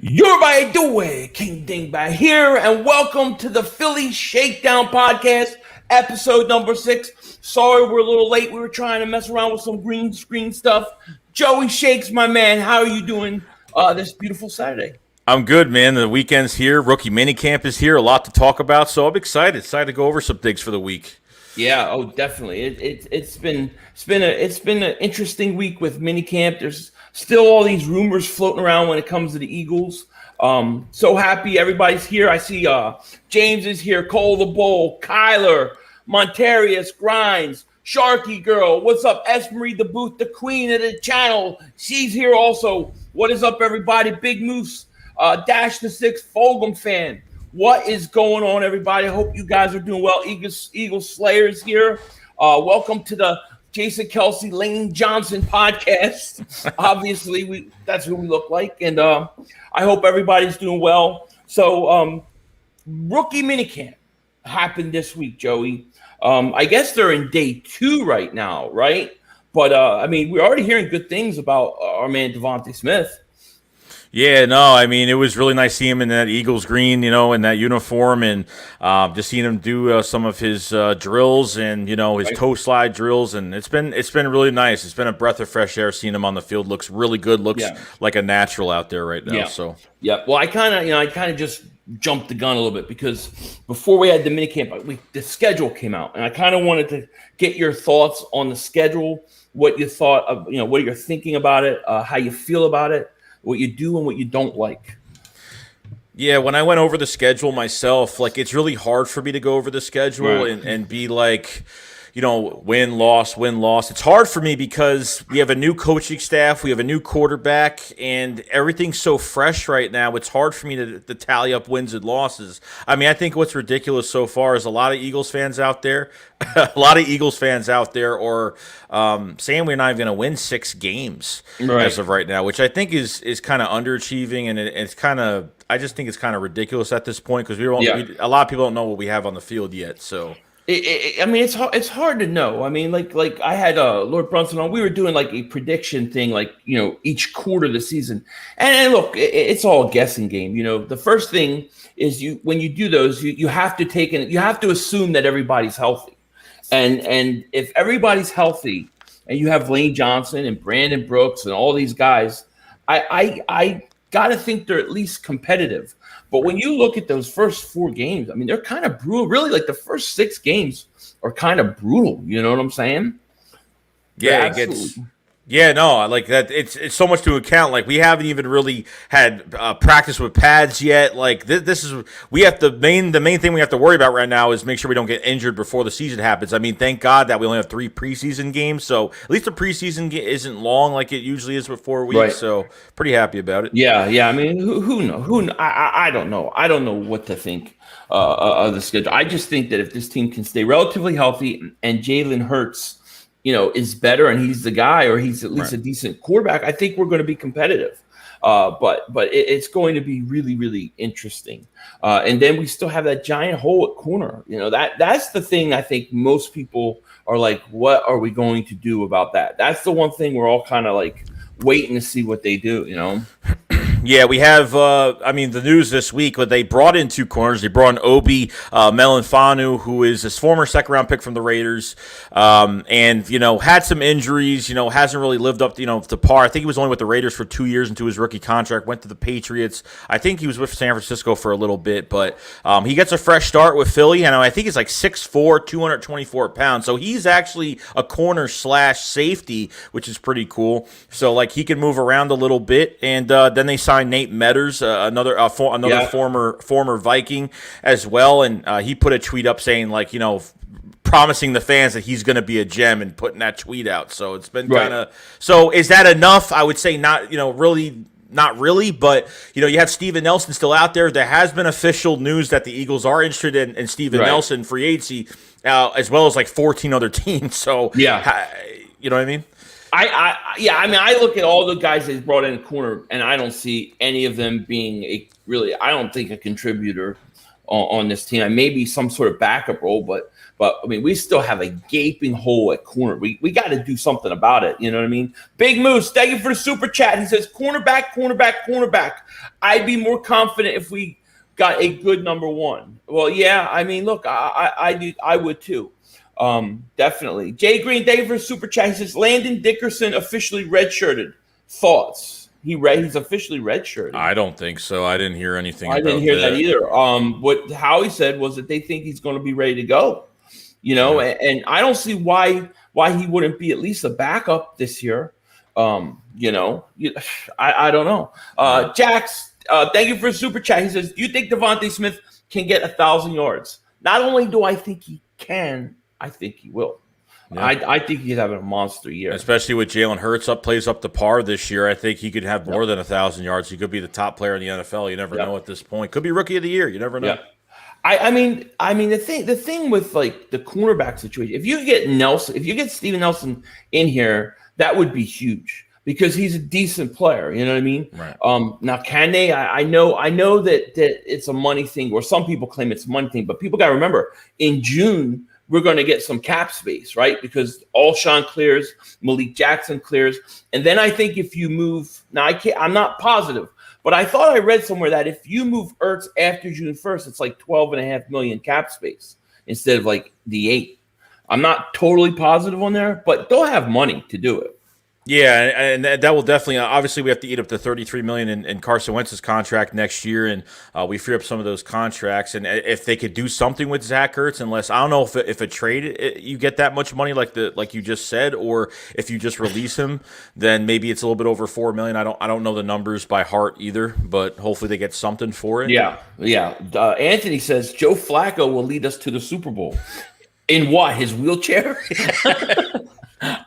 You're by the way, King Dingbat here, and welcome to the Philly Shakedown podcast, episode number 6. Sorry we're a little late. We were trying to mess around with some green screen stuff. Joey Shakes, my man, how are you doing this beautiful Saturday? I'm good, man. The weekend's here. Rookie Minicamp is here. A lot to talk about, so I'm excited. Excited to go over some things for the week. Yeah, oh, definitely. It's been an interesting week with minicamp. There's still all these rumors floating around when it comes to the Eagles. So happy everybody's here. I see James is here, Cole the Bull, Kyler, Montarius, Grimes, Sharky Girl. What's up, Esmery the Booth, the queen of the channel? She's here also. What is up, everybody? Big Moose, Dash the Six, Fulgham fan. What is going on, everybody? I hope you guys are doing well. Eagle Slayers here. Welcome to the Jason Kelsey, Lane Johnson podcast. Obviously, that's who we look like. And I hope everybody's doing well. So rookie minicamp happened this week, Joey. I guess they're in day 2 right now, right? But, I mean, we're already hearing good things about our man Devontae Smith. Yeah, no, I mean, it was really nice seeing him in that Eagles green, in that uniform, and just seeing him do some of his drills and, his toe slide drills, and it's been really nice. It's been a breath of fresh air seeing him on the field. Looks really good. Looks like a natural out there right now. Yeah. So Well, I kind of just jumped the gun a little bit because before we had the minicamp, the schedule came out, and I kind of wanted to get your thoughts on the schedule, what you thought of, what you're thinking about it, how you feel about it, what you do and what you don't like. Yeah, when I went over the schedule myself, it's really hard for me to go over the schedule and be like, win, loss, win, loss. It's hard for me because we have a new coaching staff, we have a new quarterback, and everything's so fresh right now. It's hard for me to tally up wins and losses. I mean, I think what's ridiculous so far is a lot of Eagles fans out there are saying we're not even going to win 6 games as of right now, which I think is kind of underachieving, and it's kind of – I just think it's kind of ridiculous at this point because a lot of people don't know what we have on the field yet, so – I mean, it's hard to know. I mean, like I had Lord Brunson on. We were doing like a prediction thing, each quarter of the season. And look, it's all a guessing game. The first thing is when you do those, you have to assume that everybody's healthy. And if everybody's healthy, and you have Lane Johnson and Brandon Brooks and all these guys, I got to think they're at least competitive. But when you look at those first 4 games, I mean, they're kind of brutal. Really, the first 6 games are kind of brutal. You know what I'm saying? Yeah, no, like that. It's so much to account. We haven't even really had practice with pads yet. This is the main thing we have to worry about right now is make sure we don't get injured before the season happens. I mean, thank God that we only have 3 preseason games, so at least the preseason isn't long like it usually is with 4 weeks. Right. So pretty happy about it. Yeah. I mean, who knows? I don't know. I don't know what to think of the schedule. I just think that if this team can stay relatively healthy and Jalen Hurts, is better and he's the guy, or he's at least a decent quarterback, I think we're going to be competitive. But it's going to be really, really interesting. And then we still have that giant hole at corner. That's the thing I think most people are like, what are we going to do about that? That's the one thing we're all kind of waiting to see what they do, Yeah, we have, the news this week, but they brought in 2 corners. They brought in Obi Melanfanu, who is his former second-round pick from the Raiders, and, had some injuries, hasn't really lived up, to par. I think he was only with the Raiders for 2 years into his rookie contract, went to the Patriots. I think he was with San Francisco for a little bit, but he gets a fresh start with Philly, and I think he's 6'4", 224 pounds, so he's actually a corner/safety, which is pretty cool. So, he can move around a little bit, and then they signed Nate Metters, another former Viking as well, and he put a tweet up saying promising the fans that he's going to be a gem and putting that tweet out. So it's been kind of so. Is that enough? I would say not. Really. Not really, but you have Steven Nelson still out there. There has been official news that the Eagles are interested in Steven Nelson free agency, as well as 14 other teams. So you know what I mean? I look at all the guys they brought in the corner, and I don't see any of them being I don't think a contributor on this team. And maybe some sort of backup role, but I mean, we still have a gaping hole at corner. We got to do something about it. You know what I mean? Big Moose, thank you for the super chat. He says, cornerback. I'd be more confident if we got a good number one. Well, yeah, I mean, look, I would too. Definitely. Jay Green, thank you for the super chat. He says, Landon Dickerson officially redshirted. Thoughts? He's officially redshirted. I don't think so. I didn't hear anything. I didn't hear that either. What Howie said was that they think he's going to be ready to go. You know, and I don't see why he wouldn't be at least a backup this year. You know, I don't know. Jax, thank you for the super chat. He says, do you think Devontae Smith can get 1,000 yards? Not only do I think he can, I think he will. Yeah. I think he's having a monster year. Especially with Jalen Hurts plays up to par this year. I think he could have more than 1,000 yards. He could be the top player in the NFL. You never know at this point. Could be rookie of the year. You never know. Yeah. I mean, the thing with like the cornerback situation, if you get Steven Nelson in here, that would be huge because he's a decent player. You know what I mean? Right. Now, can they? I know that it's a money thing, or some people claim it's a money thing, but people got to remember in June we're going to get some cap space, right? Because Alshon clears, Malik Jackson clears, and then I think if you move, now I'm not positive. But I thought I read somewhere that if you move Ertz after June 1st, it's like $12.5 million cap space instead of like the 8. I'm not totally positive on there, but they'll have money to do it. Yeah, and that will definitely. Obviously, we have to eat up the $33 million in Carson Wentz's contract next year, and we free up some of those contracts. And if they could do something with Zach Ertz, unless I don't know if a trade you get that much money like you just said, or if you just release him, then maybe it's a little bit over $4 million. I don't know the numbers by heart either, but hopefully they get something for it. Yeah. Anthony says Joe Flacco will lead us to the Super Bowl. In what? His wheelchair?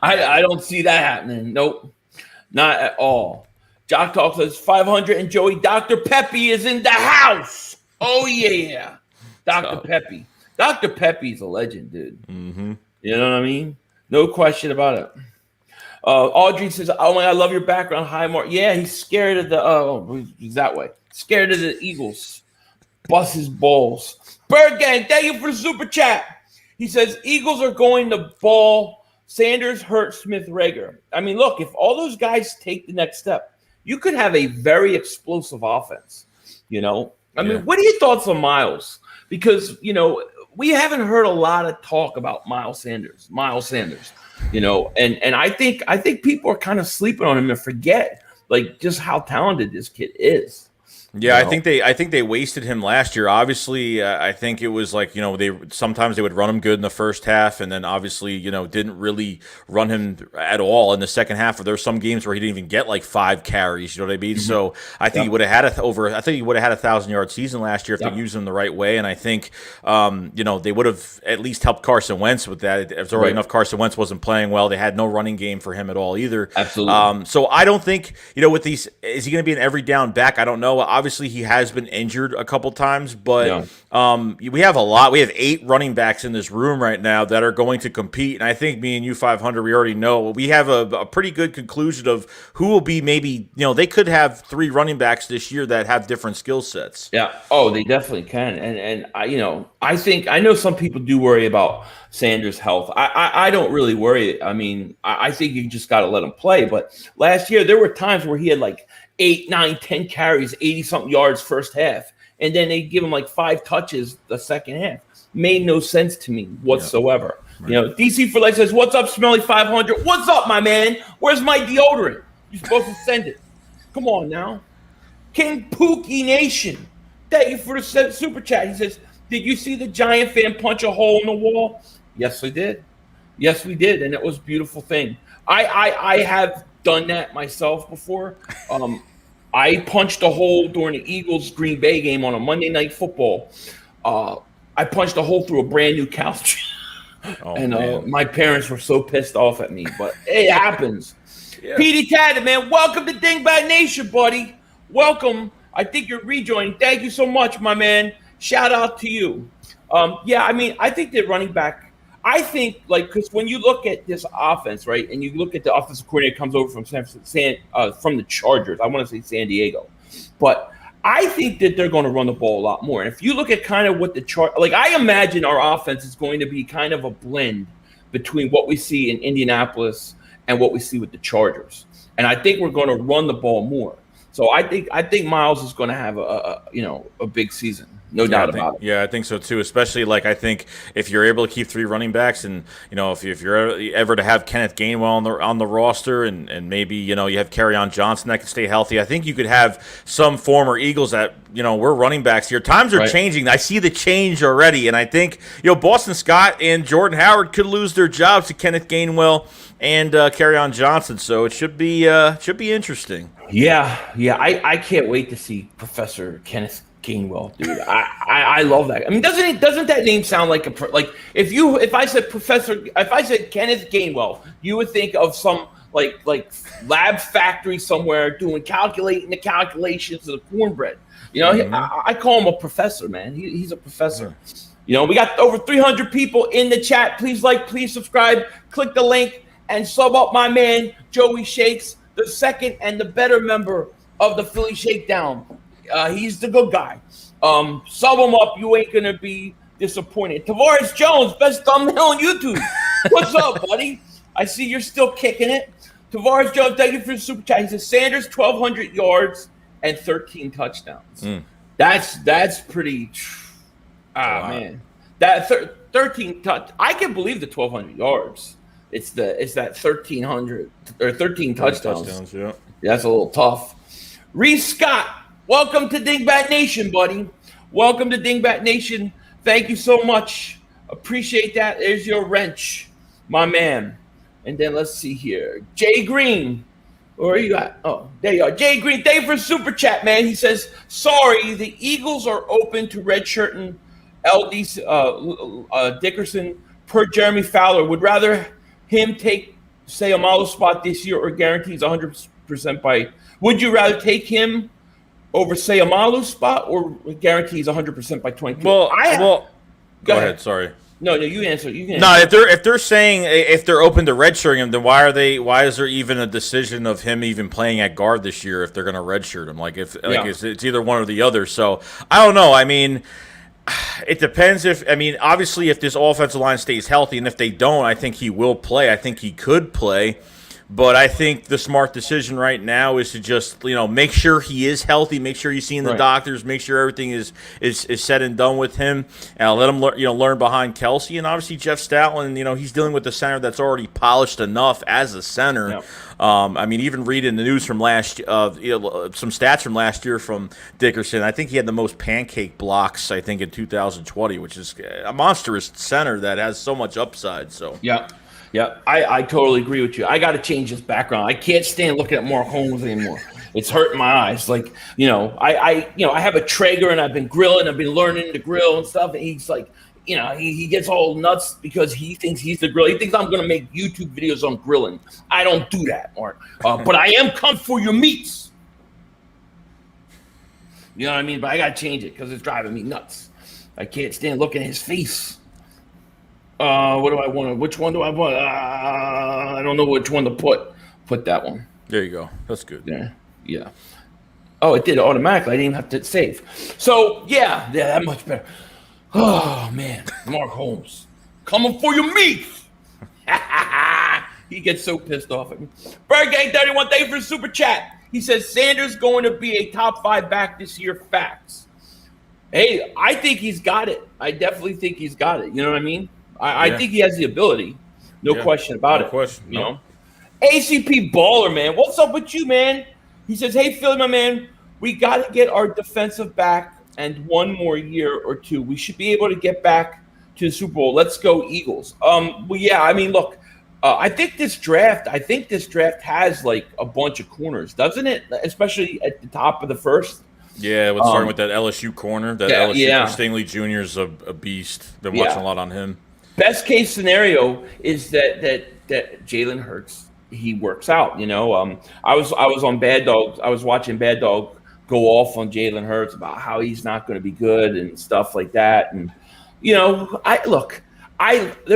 I don't see that happening. Nope, not at all. Jock Talk says 500 and Joey. Dr. Peppy is in the house. Oh, yeah. Dr. Peppy. Dr. Peppy's a legend, dude. Mm-hmm. You know what I mean? No question about it. Audrey says, oh, my God, I love your background. Hi, Mark. Yeah, he's scared of the he's that way. Scared of the Eagles. Bust his balls. Bird Gang, thank you for the super chat. He says, Eagles are going to ball Sanders, Hurts, Smith, Reagor. I mean, look, if all those guys take the next step, you could have a very explosive offense. You know, I mean, what are your thoughts on Miles? Because, you know, we haven't heard a lot of talk about Miles Sanders, you know, and I think people are kind of sleeping on him and forget like just how talented this kid is. Yeah, I think they wasted him last year. Obviously, I think it was like, you know, sometimes they would run him good in the first half, and then obviously, you know, didn't really run him at all in the second half. Or there were some games where he didn't even get like 5 carries. You know what I mean? Mm-hmm. So I think he would have had I think he would have had 1,000-yard season last year if they used him the right way. And I think, you know, they would have at least helped Carson Wentz with that. It was already enough. Carson Wentz wasn't playing well. They had no running game for him at all either. Absolutely. So I don't think, you know, with these, is he going to be an every down back? I don't know. Obviously, he has been injured a couple times, but we have a lot. We have 8 running backs in this room right now that are going to compete, and I think me and you 500, we already know. We have a pretty good conclusion of who will be maybe, you know, they could have 3 running backs this year that have different skill sets. Yeah. Oh, they definitely can. And I, you know, I know some people do worry about Sanders' health. I don't really worry. I mean, I think you just got to let him play. But last year, there were times where he had like 8, 9, 10 carries, 80-something yards first half. And then they give him like 5 touches the second half. Made no sense to me whatsoever. Yeah. Right. You know, DC for Life says, what's up, Smelly 500? What's up, my man? Where's my deodorant? You're supposed to send it. Come on now. King Pookie Nation. Thank you for the super chat. He says, did you see the Giant fan punch a hole in the wall? Yes, we did. Yes, we did. And it was a beautiful thing. I have done that myself before. I punched a hole during the Eagles Green Bay game on a Monday Night Football. I punched a hole through a brand new couch. My parents were so pissed off at me, but it happens. Yeah. Petey Tatta, man, welcome to Dingbat Nation, buddy. Welcome. I think you're rejoining. Thank you so much, my man. Shout out to you. I mean, I think that running back, I think, like, because when you look at this offense, right, and you look at the offensive coordinator comes over from from the Chargers, I want to say San Diego, but I think that they're going to run the ball a lot more. And if you look at kind of what the chart, like I imagine our offense is going to be kind of a blend between what we see in Indianapolis and what we see with the Chargers. And I think we're going to run the ball more. So I think Miles is going to have a big season. No doubt about it. Yeah, I think so too. Especially I think if you're able to keep 3 running backs, and if you're ever to have Kenneth Gainwell on the roster, and maybe you have Kerryon Johnson that can stay healthy, I think you could have some former Eagles that we're running backs here. Times are changing. I see the change already, and I think Boston Scott and Jordan Howard could lose their jobs to Kenneth Gainwell and Kerryon Johnson. So it should be interesting. Yeah. I can't wait to see Professor Kenneth Gainwell, dude. I love that. I mean, doesn't that name sound like if I said Kenneth Gainwell, you would think of some like lab factory somewhere calculating the calculations of the cornbread. I call him a professor, man. He's a professor. We got over 300 people in the chat. Please please subscribe, click the link, and sub up my man Joey Shakes, the second and the better member of the Philly Shakedown. He's the good guy. Sub him up. You ain't going to be disappointed. Tavares Jones, best thumbnail on YouTube. What's up, buddy? I see you're still kicking it. Tavares Jones, thank you for the super chat. He says Sanders, 1,200 yards and 13 touchdowns. That's pretty wow. Man. That 13 touch. I can believe the 1,200 yards. It's that 1,300 or 13 touchdowns. Yeah. That's a little tough. Reese Scott, welcome to Dingbat Nation, buddy. Welcome to Dingbat Nation. Thank you so much. Appreciate that. There's your wrench, my man. And then let's see here. Jay Green. Where are you at? Oh, there you are. Jay Green, thank you for super chat, man. He says, sorry, the Eagles are open to redshirting LD Dickerson per Jeremy Fowler. Would rather him take, say, a model spot this year or guarantees 100% by – would you rather take him over, say, a Malu spot or guarantees 100% by 20? Go ahead. Sorry. No, you answer. You can. No, if they're saying if they're open to redshirting him, then why is there even a decision of him even playing at guard this year if they're going to redshirt him? It's either one or the other. So I don't know. I mean, it depends obviously if this offensive line stays healthy, and if they don't, I think he will play. I think he could play. But I think the smart decision right now is to just, make sure he is healthy, make sure he's seeing the doctors, make sure everything is said and done with him, and let him learn behind Kelsey. And obviously Jeff Stoutland, he's dealing with a center that's already polished enough as a center. Yep. Even reading the news from some stats from last year from Dickerson, I think he had the most pancake blocks, I think, in 2020, which is a monstrous center that has so much upside. So yeah. Yeah, I totally agree with you. I got to change his background. I can't stand looking at Mark Holmes anymore. It's hurting my eyes. I have a Traeger and I've been grilling. I've been learning to grill and stuff. And he's like, he gets all nuts because he thinks he's the grill. He thinks I'm going to make YouTube videos on grilling. I don't do that, Mark. But I am come for your meats. You know what I mean? But I got to change it because it's driving me nuts. I can't stand looking at his face. What do I want? Which one do I want? I don't know which one to put. Put that one. There you go. That's good. Yeah. Oh, it did automatically. I didn't even have to save. So, yeah, that much better. Oh, man. Mark Holmes. Coming for your meat. He gets so pissed off at me. Bird Gang 31, thank you for the super chat. He says, Sanders going to be a top 5 back this year. Facts. Hey, I think he's got it. I definitely think he's got it. You know what I mean? I think he has the ability. No question about it. ACP Baller, man. What's up with you, man? He says, hey, Philly, my man, we got to get our defensive back and one more year or two. We should be able to get back to the Super Bowl. Let's go, Eagles. Look, I think this draft has like a bunch of corners, doesn't it? Especially at the top of the first. Yeah, starting with that LSU corner. Stingley Jr. is a beast. Been watching a lot on him. Best case scenario is that Jalen Hurts, he works out. I was on Bad Dog. I was watching Bad Dog go off on Jalen Hurts about how he's not going to be good and stuff like that. And there's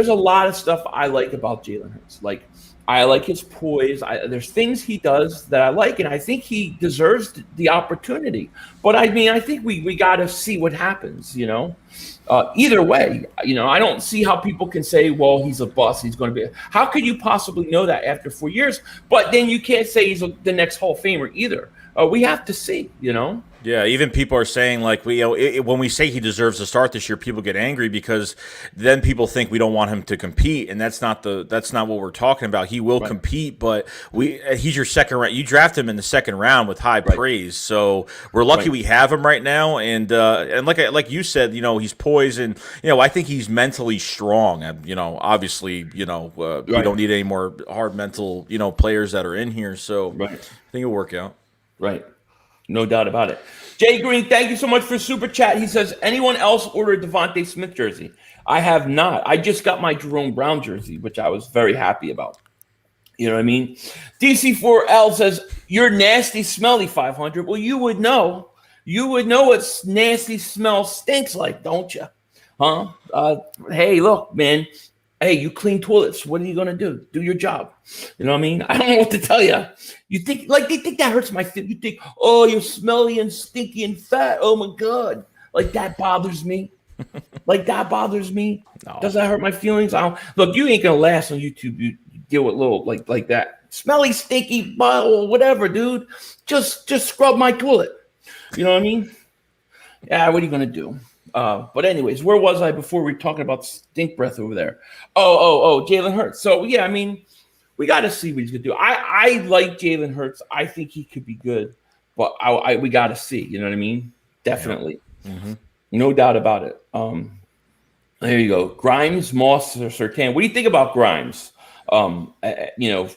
a lot of stuff I like about Jalen Hurts. Like I like his poise. There's things he does that I like, and I think he deserves the opportunity. But I mean, I think we got to see what happens, Either way, I don't see how people can say, well, he's a bust. He's going to be. How could you possibly know that after 4 years? But then you can't say he's the next Hall of Famer either. We have to see, Yeah, even people are saying like when we say he deserves to start this year, people get angry because then people think we don't want him to compete, and that's not what we're talking about. He will compete, but he's your second round. You draft him in the second round with high praise, so we're lucky we have him right now. And like you said, he's poised, and I think he's mentally strong. And obviously, we don't need any more hard mental players that are in here. So I think it'll work out. Right. No doubt about it. Jay Green, thank you so much for Super Chat. He says, anyone else ordered Devontae Smith jersey? I have not. I just got my Jerome Brown jersey, which I was very happy about. You know what I mean? DC4L says, you're nasty, smelly, 500. Well, you would know. You would know what nasty smell stinks like, don't you? Huh? Hey, look, man. Hey, you clean toilets. What are you going to do? Do your job. You know what I mean? I don't know what to tell you. You think, they think that hurts my feelings. You think, oh, you're smelly and stinky and fat. Oh, my God. Like, that bothers me. No. Does that hurt my feelings? Look, you ain't going to last on YouTube. You deal with little, like that. Smelly, stinky, bottle, whatever, dude. Just scrub my toilet. You know what I mean? Yeah, what are you going to do? But anyways, where was I before we were talking about stink breath over there? Oh, Jalen Hurts. So, yeah, I mean, we got to see what he's going to do. I like Jalen Hurts. I think he could be good, but we got to see. You know what I mean? Definitely. Yeah. Mm-hmm. No doubt about it. There you go. Grimes, Moss, or Surtain. What do you think about Grimes,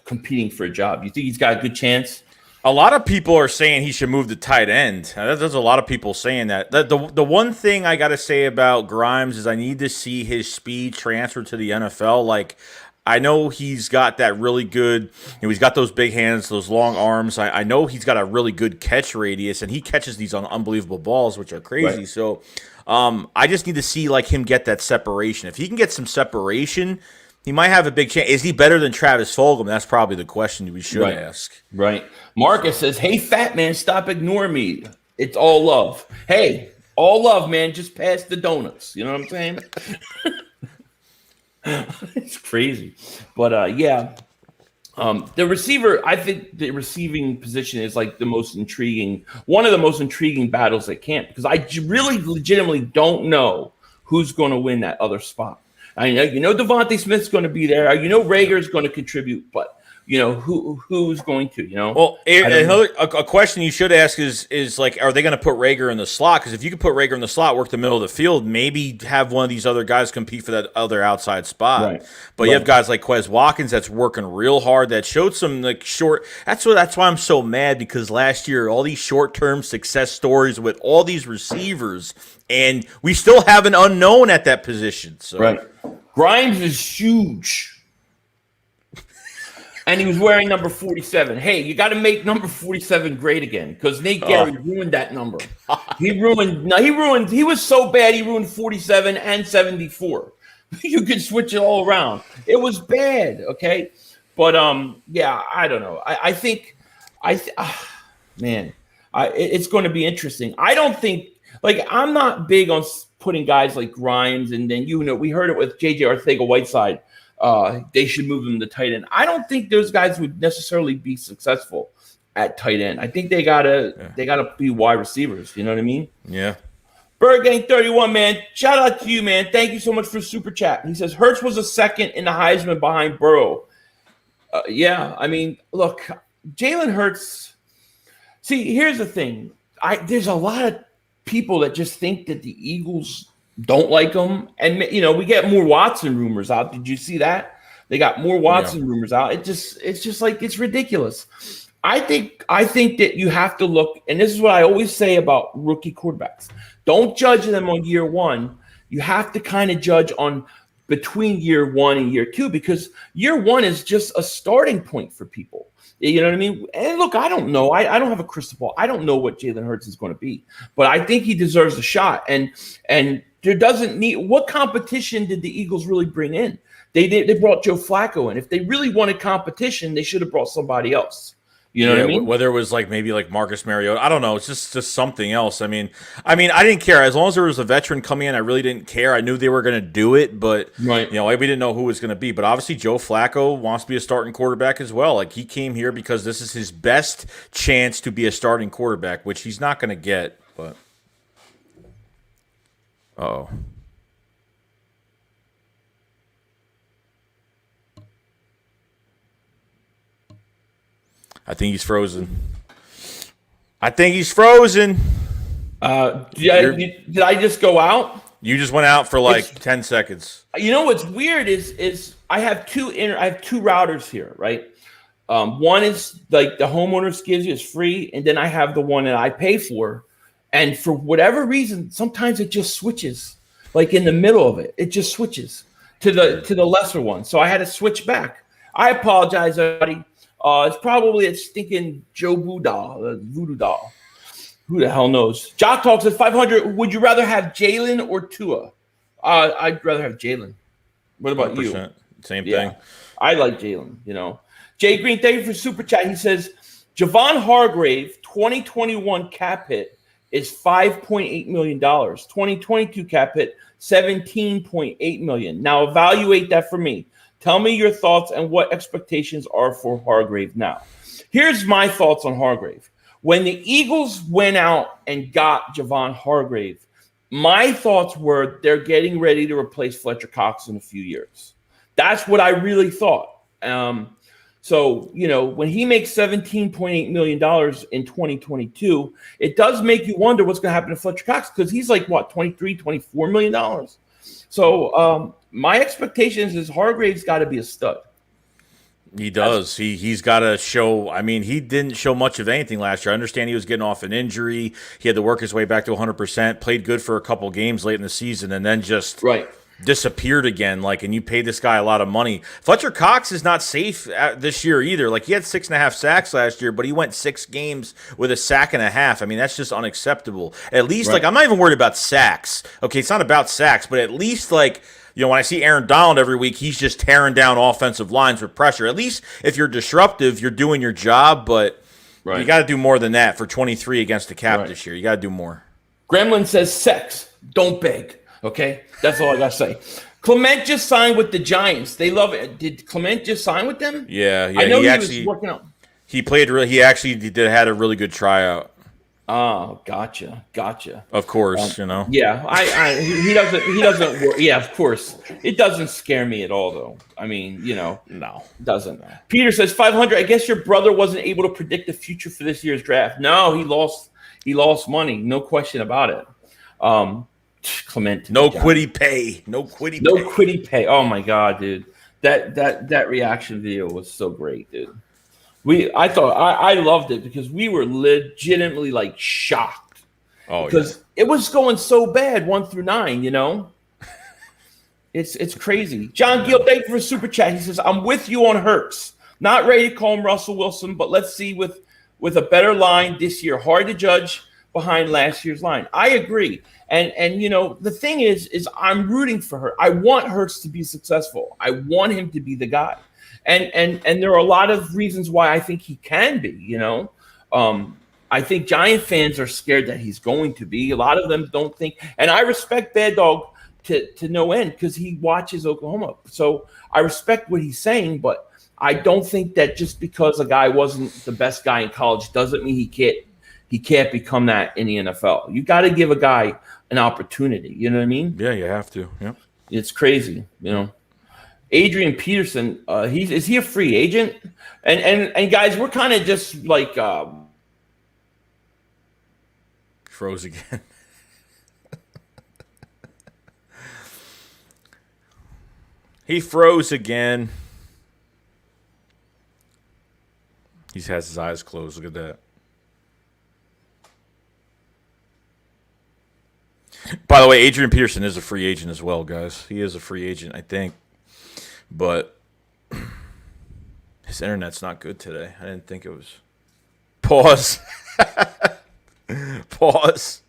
competing for a job? You think he's got a good chance? A lot of people are saying he should move to tight end. There's a lot of people saying that. The one thing I got to say about Grimes is I need to see his speed transfer to the NFL. Like, I know he's got that really good, he's got those big hands, those long arms. I know he's got a really good catch radius, and he catches these unbelievable balls, which are crazy. Right. So I just need to see him get that separation. If he can get some separation, he might have a big chance. Is he better than Travis Fulgham? That's probably the question we should ask. Right. Marcus says, hey, fat man, stop ignoring me. It's all love. Hey, all love, man. Just pass the donuts. You know what I'm saying? It's crazy. But, the receiver, I think the receiving position is one of the most intriguing battles at camp, because I really legitimately don't know who's going to win that other spot. I know Devontae Smith's going to be there. Reagor's going to contribute, but who's going to? Well, a question you should ask is are they going to put Reagor in the slot? Because if you could put Reagor in the slot, work the middle of the field, maybe have one of these other guys compete for that other outside spot. Right. But you have guys like Quez Watkins that's working real hard, that showed some short. That's why I'm so mad, because last year all these short-term success stories with all these receivers, and we still have an unknown at that position. So. Right. Grimes is huge. And he was wearing number 47. Hey, you got to make number 47 great again, because Nate Gary ruined that number. He was so bad, he ruined 47 and 74. You could switch it all around. It was bad, okay? But, I don't know. I think it's going to be interesting. I don't think, I'm not big on putting guys like Grimes, and then we heard it with J.J. Arcega-Whiteside. They should move them to tight end. I don't think those guys would necessarily be successful at tight end. I think they gotta be wide receivers. You know what I mean? Yeah. Bird Gang 31, man. Shout out to you, man. Thank you so much for super chat. He says Hurts was a second in the Heisman behind Burrow. Look, Jalen Hurts. See, here's the thing. There's a lot of people that just think that the Eagles don't like him, and we get more Watson rumors out. Did you see that? They got more Watson rumors out. It's ridiculous. I think that you have to look, and this is what I always say about rookie quarterbacks. Don't judge them on year one. You have to kind of judge on between year one and year two, because year one is just a starting point for people. You know what I mean? And look, I don't know. I don't have a crystal ball. I don't know what Jalen Hurts is going to be, but I think he deserves a shot. And there doesn't need – what competition did the Eagles really bring in? They brought Joe Flacco in. If they really wanted competition, they should have brought somebody else. You know what I mean? Whether it was like maybe like Marcus Mariota, I don't know. It's just something else. I mean, I didn't care as long as there was a veteran coming in. I really didn't care. I knew they were going to do it, but right. We didn't know who it was going to be. But obviously, Joe Flacco wants to be a starting quarterback as well. Like he came here because this is his best chance to be a starting quarterback, which he's not going to get. But oh. I think he's frozen. Did I just go out? You just went out for like 10 seconds. You know what's weird is I have two routers here, right? One is like the homeowners gives you is free, and then I have the one that I pay for. And for whatever reason, sometimes it just switches, like in the middle of it. It just switches to the lesser one. So I had to switch back. I apologize, everybody. It's probably a stinking Joe voodoo doll. Who the hell knows? Jock Talk says 500. Would you rather have Jalen or Tua? I'd rather have Jalen. What about 100%. You? Same thing. I like Jalen, Jay Green, thank you for super chat. He says, Javon Hargrave, 2021 cap hit is $5.8 million. 2022 cap hit, $17.8 million. Now evaluate that for me. Tell me your thoughts and what expectations are for Hargrave now. Here's my thoughts on Hargrave. When the Eagles went out and got Javon Hargrave, my thoughts were they're getting ready to replace Fletcher Cox in a few years. That's what I really thought. So, when he makes $17.8 million in 2022, it does make you wonder what's going to happen to Fletcher Cox because he's like, what, $23, $24 million? So, my expectations is Hargrave's got to be a stud. He does. He's got to show. He didn't show much of anything last year. I understand he was getting off an injury. He had to work his way back to 100%, played good for a couple games late in the season, and then just disappeared again. And you paid this guy a lot of money. Fletcher Cox is not safe this year either. He had 6.5 sacks last year, but he went 6 games with a sack and a half. That's just unacceptable. At least, I'm not even worried about sacks. Okay, it's not about sacks, but at least, when I see Aaron Donald every week, he's just tearing down offensive lines with pressure. At least if you're disruptive, you're doing your job, but you got to do more than that for 23 against the Cap this year. You got to do more. Gremlin says sex. Don't beg. Okay? That's all I got to say. Clement just signed with the Giants. They love it. Did Clement just sign with them? Yeah. I know he was working out. He played. He actually had a really good tryout. Oh, gotcha. Of course, Yeah, he doesn't work. Yeah, of course. It doesn't scare me at all, though. No, it doesn't. Peter says 500. I guess your brother wasn't able to predict the future for this year's draft. No, he lost money. No question about it. Clement. No quitty pay. Oh my God, dude. That reaction video was so great, dude. I loved it because we were legitimately shocked. Oh, because it was going so bad 1 through 9, It's crazy. John Gill, thank you for super chat. He says, I'm with you on Hurts. Not ready to call him Russell Wilson, but let's see with a better line this year. Hard to judge behind last year's line. I agree. And the thing is I'm rooting for her. I want Hurts to be successful. I want him to be the guy. And there are a lot of reasons why I think he can be, I think Giant fans are scared that he's going to be. A lot of them don't think. And I respect Bad Dog to no end because he watches Oklahoma. So I respect what he's saying, but I don't think that just because a guy wasn't the best guy in college doesn't mean he can't become that in the NFL. You got to give a guy an opportunity. You know what I mean? Yeah, you have to. Yeah. It's crazy, Adrian Peterson, is he a free agent? And guys, we're kind of just froze again. He froze again. He has his eyes closed. Look at that. By the way, Adrian Peterson is a free agent as well, guys. He is a free agent, I think. But his internet's not good today. I didn't think it was. Pause. Pause.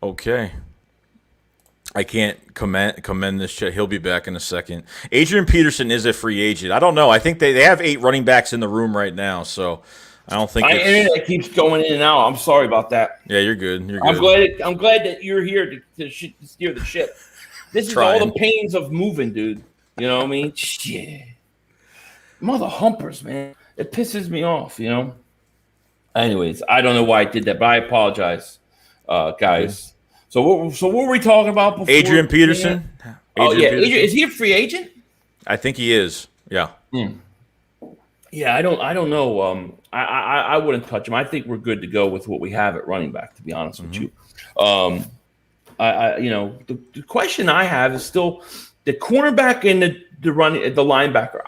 Okay. I can't commend this shit. He'll be back in a second. Adrian Peterson is a free agent. I don't know. I think they have 8 running backs in the room right now, so I don't think my internet keeps going in and out. I'm sorry about that. Yeah, you're good. You're good. I'm glad that you're here to steer the ship. This is all the pains of moving, dude. You know what I mean? Shit. Mother humpers, man. It pisses me off, you know? Anyways, I don't know why I did that, but I apologize, guys. So what were we talking about before? Adrian Peterson. Peterson. Is he a free agent? I think he is. Yeah. Yeah, I don't know. I wouldn't touch him. I think we're good to go with what we have at running back, to be honest with you. The question I have is still the cornerback and the linebacker.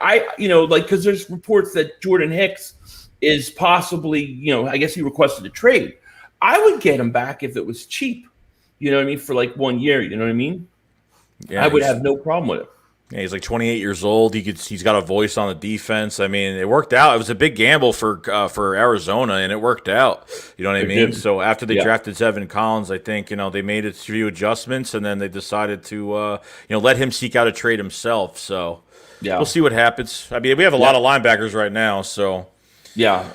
Because there's reports that Jordan Hicks is possibly, I guess he requested a trade. I would get him back if it was cheap. You know what I mean? For like 1 year, you know what I mean? Yeah, I would have no problem with it. Yeah, he's like 28 years old. He's got a voice on the defense. I mean, it worked out. It was a big gamble for Arizona, and it worked out. You know what I mean? So after they drafted Zevin Collins, I think they made a few adjustments, and then they decided to let him seek out a trade himself. So we'll see what happens. I mean, we have a lot of linebackers right now. So yeah.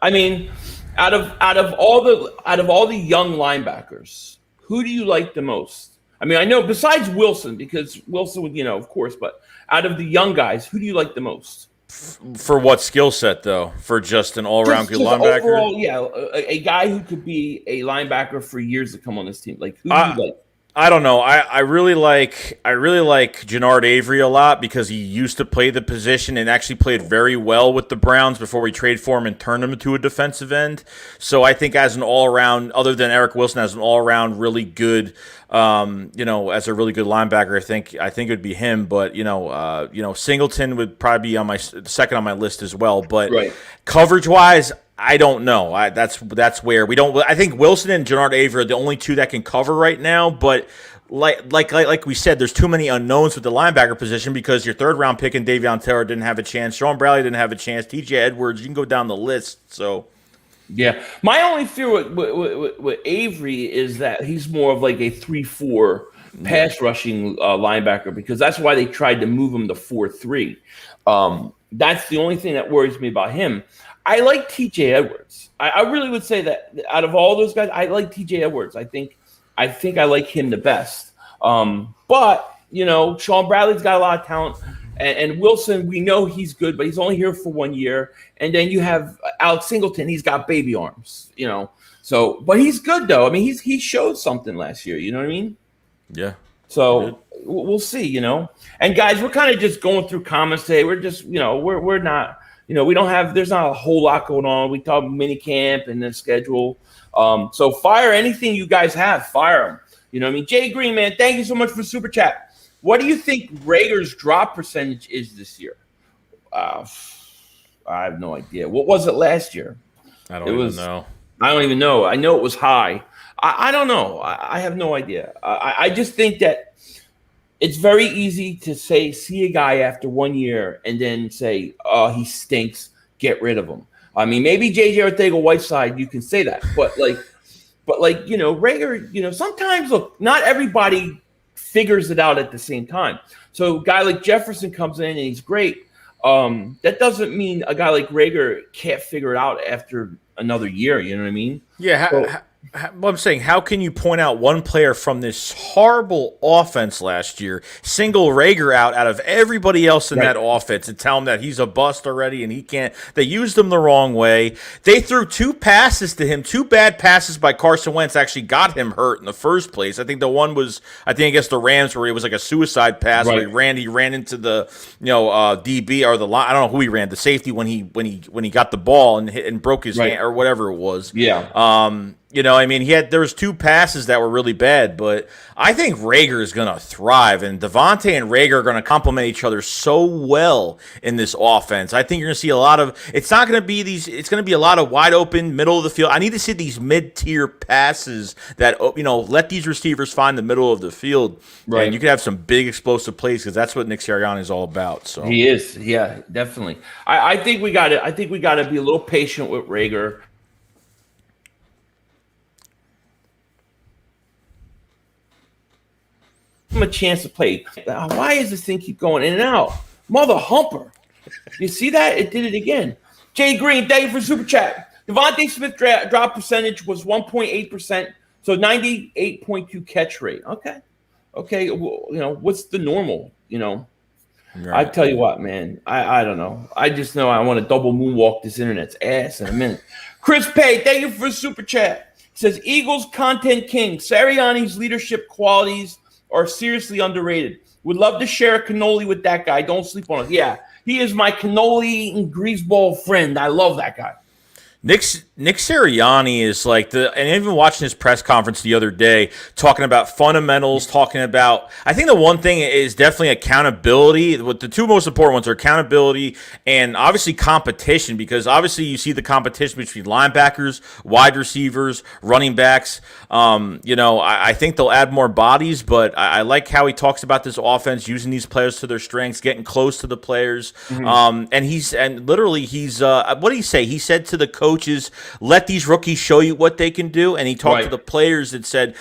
I mean, out of all the young linebackers, who do you like the most? I mean, I know besides Wilson, because Wilson would, of course, but out of the young guys, who do you like the most? For what skill set, though? For just an all-around good linebacker? Overall, a guy who could be a linebacker for years to come on this team. Like, who do you like? I don't know. I really like Jannard Avery a lot because he used to play the position and actually played very well with the Browns before we trade for him and turned him into a defensive end. So I think as an all-around, other than Eric Wilson, as an all-around really good, as a really good linebacker, I think it would be him. But Singleton would probably be on my second on my list as well. But coverage-wise, I don't know. That's where we don't. I think Wilson and Jannard Avery are the only two that can cover right now. But like we said, there's too many unknowns with the linebacker position because your third round pick and Davion Taylor didn't have a chance. Sean Bradley didn't have a chance. T.J. Edwards, you can go down the list. So yeah, my only fear with Avery is that he's more of like a 3-4 pass rushing linebacker because that's why they tried to move him to 4-3. That's the only thing that worries me about him. I like T.J. Edwards. I really would say that out of all those guys, I like T.J. Edwards. I think I like him the best. But Sean Bradley's got a lot of talent, and Wilson, we know he's good, but he's only here for 1 year. And then you have Alex Singleton. He's got baby arms, So, but he's good though. I mean, he showed something last year. You know what I mean? Yeah. So we'll see. And guys, we're kind of just going through comments today. We're just we're not. We don't have. There's not a whole lot going on. We talk minicamp and the schedule. So fire anything you guys have. Fire them. You know what I mean? Jay Green, man, thank you so much for super chat. What do you think Reagor's drop percentage is this year? I have no idea. What was it last year? I don't even know. I don't even know. I know it was high. I don't know. I have no idea. I just think that it's very easy to see a guy after 1 year and then say, oh, he stinks, get rid of him. I mean, maybe J.J. Arcega-Whiteside, you can say that. But Reagor, sometimes, look, not everybody figures it out at the same time. So a guy like Jefferson comes in and he's great. That doesn't mean a guy like Reagor can't figure it out after another year. You know what I mean? Yeah. I'm saying, how can you point out one player from this horrible offense last year, single Reagor out of everybody else in that offense, and tell him that he's a bust already and he can't? They used him the wrong way. They threw 2 passes to him. 2 bad passes by Carson Wentz actually got him hurt in the first place. I think the one was, against the Rams, where it was like a suicide pass. Where he ran into the DB or the line. I don't know who he ran, the safety when he got the ball and hit and broke his hand or whatever it was. Yeah. There was 2 passes that were really bad, but I think Reagor is going to thrive, and Devontae and Reagor are going to complement each other so well in this offense. I think you're going to see a lot of. It's not going to be these. It's going to be a lot of wide open, middle of the field. I need to see these mid-tier passes that let these receivers find the middle of the field, and you can have some big explosive plays because that's what Nick Sirianni is all about. So he is, yeah, definitely. I think we got to. I think we got to be a little patient with Reagor. him a chance to play. Why does this thing keep going in and out? Mother humper. You see that? It did it again. Jay Green, thank you for super chat. Devontae Smith drop percentage was 1.8%, so 98.2 catch rate. Okay. Well, what's the normal? Right. I tell you what, man. I don't know. I just know I want to double moonwalk this internet's ass in a minute. Chris Pay, thank you for super chat. He says Eagles content king. Sirianni's leadership qualities are seriously underrated. Would love to share a cannoli with that guy. Don't sleep on it. Yeah, he is my cannoli and greaseball friend. I love that guy. Nick Sirianni is and even watching his press conference the other day, talking about fundamentals, I think the one thing is definitely accountability. The two most important ones are accountability and obviously competition, because obviously you see the competition between linebackers, wide receivers, running backs. I think they'll add more bodies, but I like how he talks about this offense, using these players to their strengths, getting close to the players. Mm-hmm. He's what did he say? He said to the coaches, let these rookies show you what they can do. And he talked to the players that said,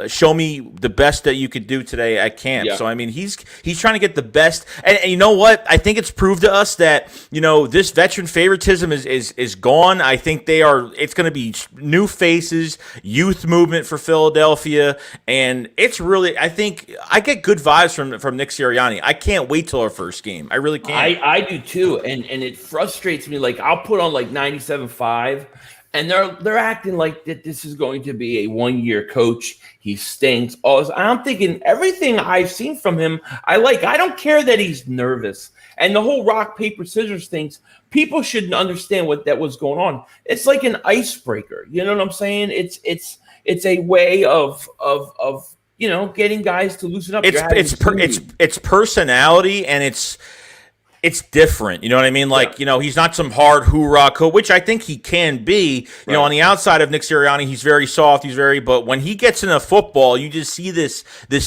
show me the best that you could do today at camp. Yeah. So, I mean, he's trying to get the best. And you know what? I think it's proved to us that, this veteran favoritism is gone. I think it's going to be new faces, youth movement for Philadelphia. And it's really, I think I get good vibes from Nick Sirianni. I can't wait till our first game. I really can't. I do too. And it frustrates me. Like, I'll put on 97.5, and they're acting like that this is going to be a 1-year coach. He stinks. I'm thinking everything I've seen from him, I like. I don't care that he's nervous. And the whole rock, paper, scissors things, people should understand what that was going on. It's like an icebreaker. You know what I'm saying? It's a way of getting guys to loosen up. It's personality, and it's different. You know what I mean? He's not some hard hoorah coach, which I think he can be. You know, on the outside of Nick Sirianni, he's very soft. But when he gets into football, you just see this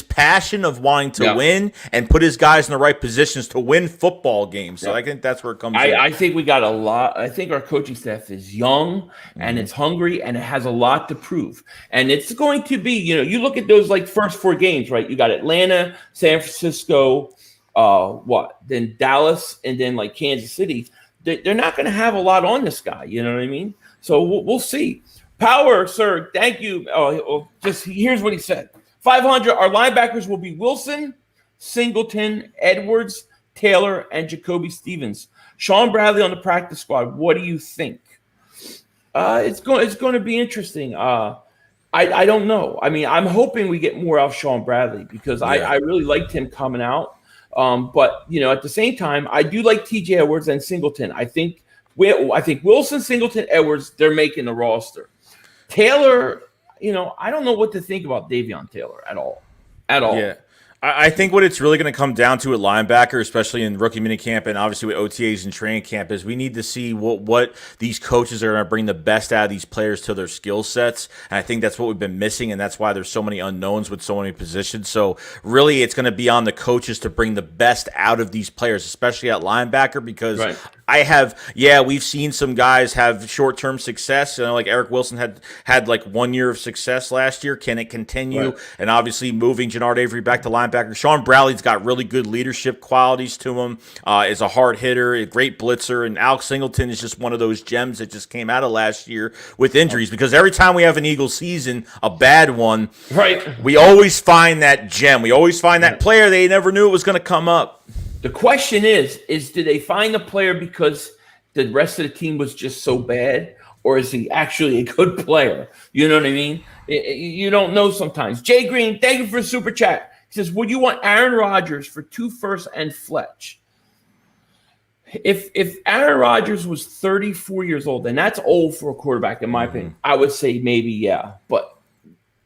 passion of wanting to win and put his guys in the right positions to win football games. So I think that's where it comes in. I think we got a lot. I think our coaching staff is young and it's hungry and it has a lot to prove. And it's going to be, you look at those first 4 games, right? You got Atlanta, San Francisco, then Dallas, and then Kansas City. They're not going to have a lot on this guy. You know what I mean? So we'll see. Power, sir. Thank you. Just here's what he said. 500. Our linebackers will be Wilson, Singleton, Edwards, Taylor, and Jacoby Stevens. Sean Bradley on the practice squad. What do you think? It's going to be interesting. I don't know. I mean, I'm hoping we get more out of Sean Bradley, because I really liked him coming out. But at the same time, I do like TJ Edwards and Singleton. I think Wilson, Singleton, Edwards, they're making the roster. Taylor, I don't know what to think about Davion Taylor at all. Yeah. I think what it's really going to come down to at linebacker, especially in rookie minicamp and obviously with OTAs and training camp, is we need to see what these coaches are going to bring the best out of these players to their skill sets. And I think that's what we've been missing, and that's why there's so many unknowns with so many positions. So really it's going to be on the coaches to bring the best out of these players, especially at linebacker, because we've seen some guys have short-term success. Like Eric Wilson had 1 year of success last year. Can it continue? Right. And obviously moving Jannard Avery back to linebacker. Sean Bradley's got really good leadership qualities to him. Is a hard hitter, a great blitzer, and Alex Singleton is just one of those gems that just came out of last year with injuries. Because every time we have an Eagles season, a bad one, we always find that gem. We always find that player they never knew it was going to come up. The question is did they find the player because the rest of the team was just so bad, or is he actually a good player? You know what I mean? You don't know sometimes. Jay Green, thank you for the super chat. He says, would you want Aaron Rodgers for 2 firsts and Fletch? If Aaron Rodgers was 34 years old, and that's old for a quarterback, in my opinion, I would say maybe, yeah. But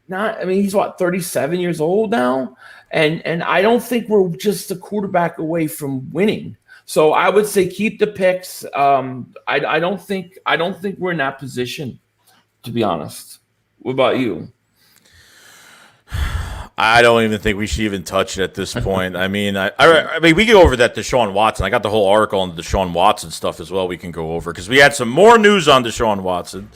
not, I mean, he's 37 years old now? And I don't think we're just a quarterback away from winning. So I would say keep the picks. I don't think we're in that position, to be honest. What about you? I don't even think we should even touch it at this point. I mean, I mean, we can go over that Deshaun Watson. I got the whole article on the Deshaun Watson stuff as well. We can go over because we had some more news on Deshaun Watson.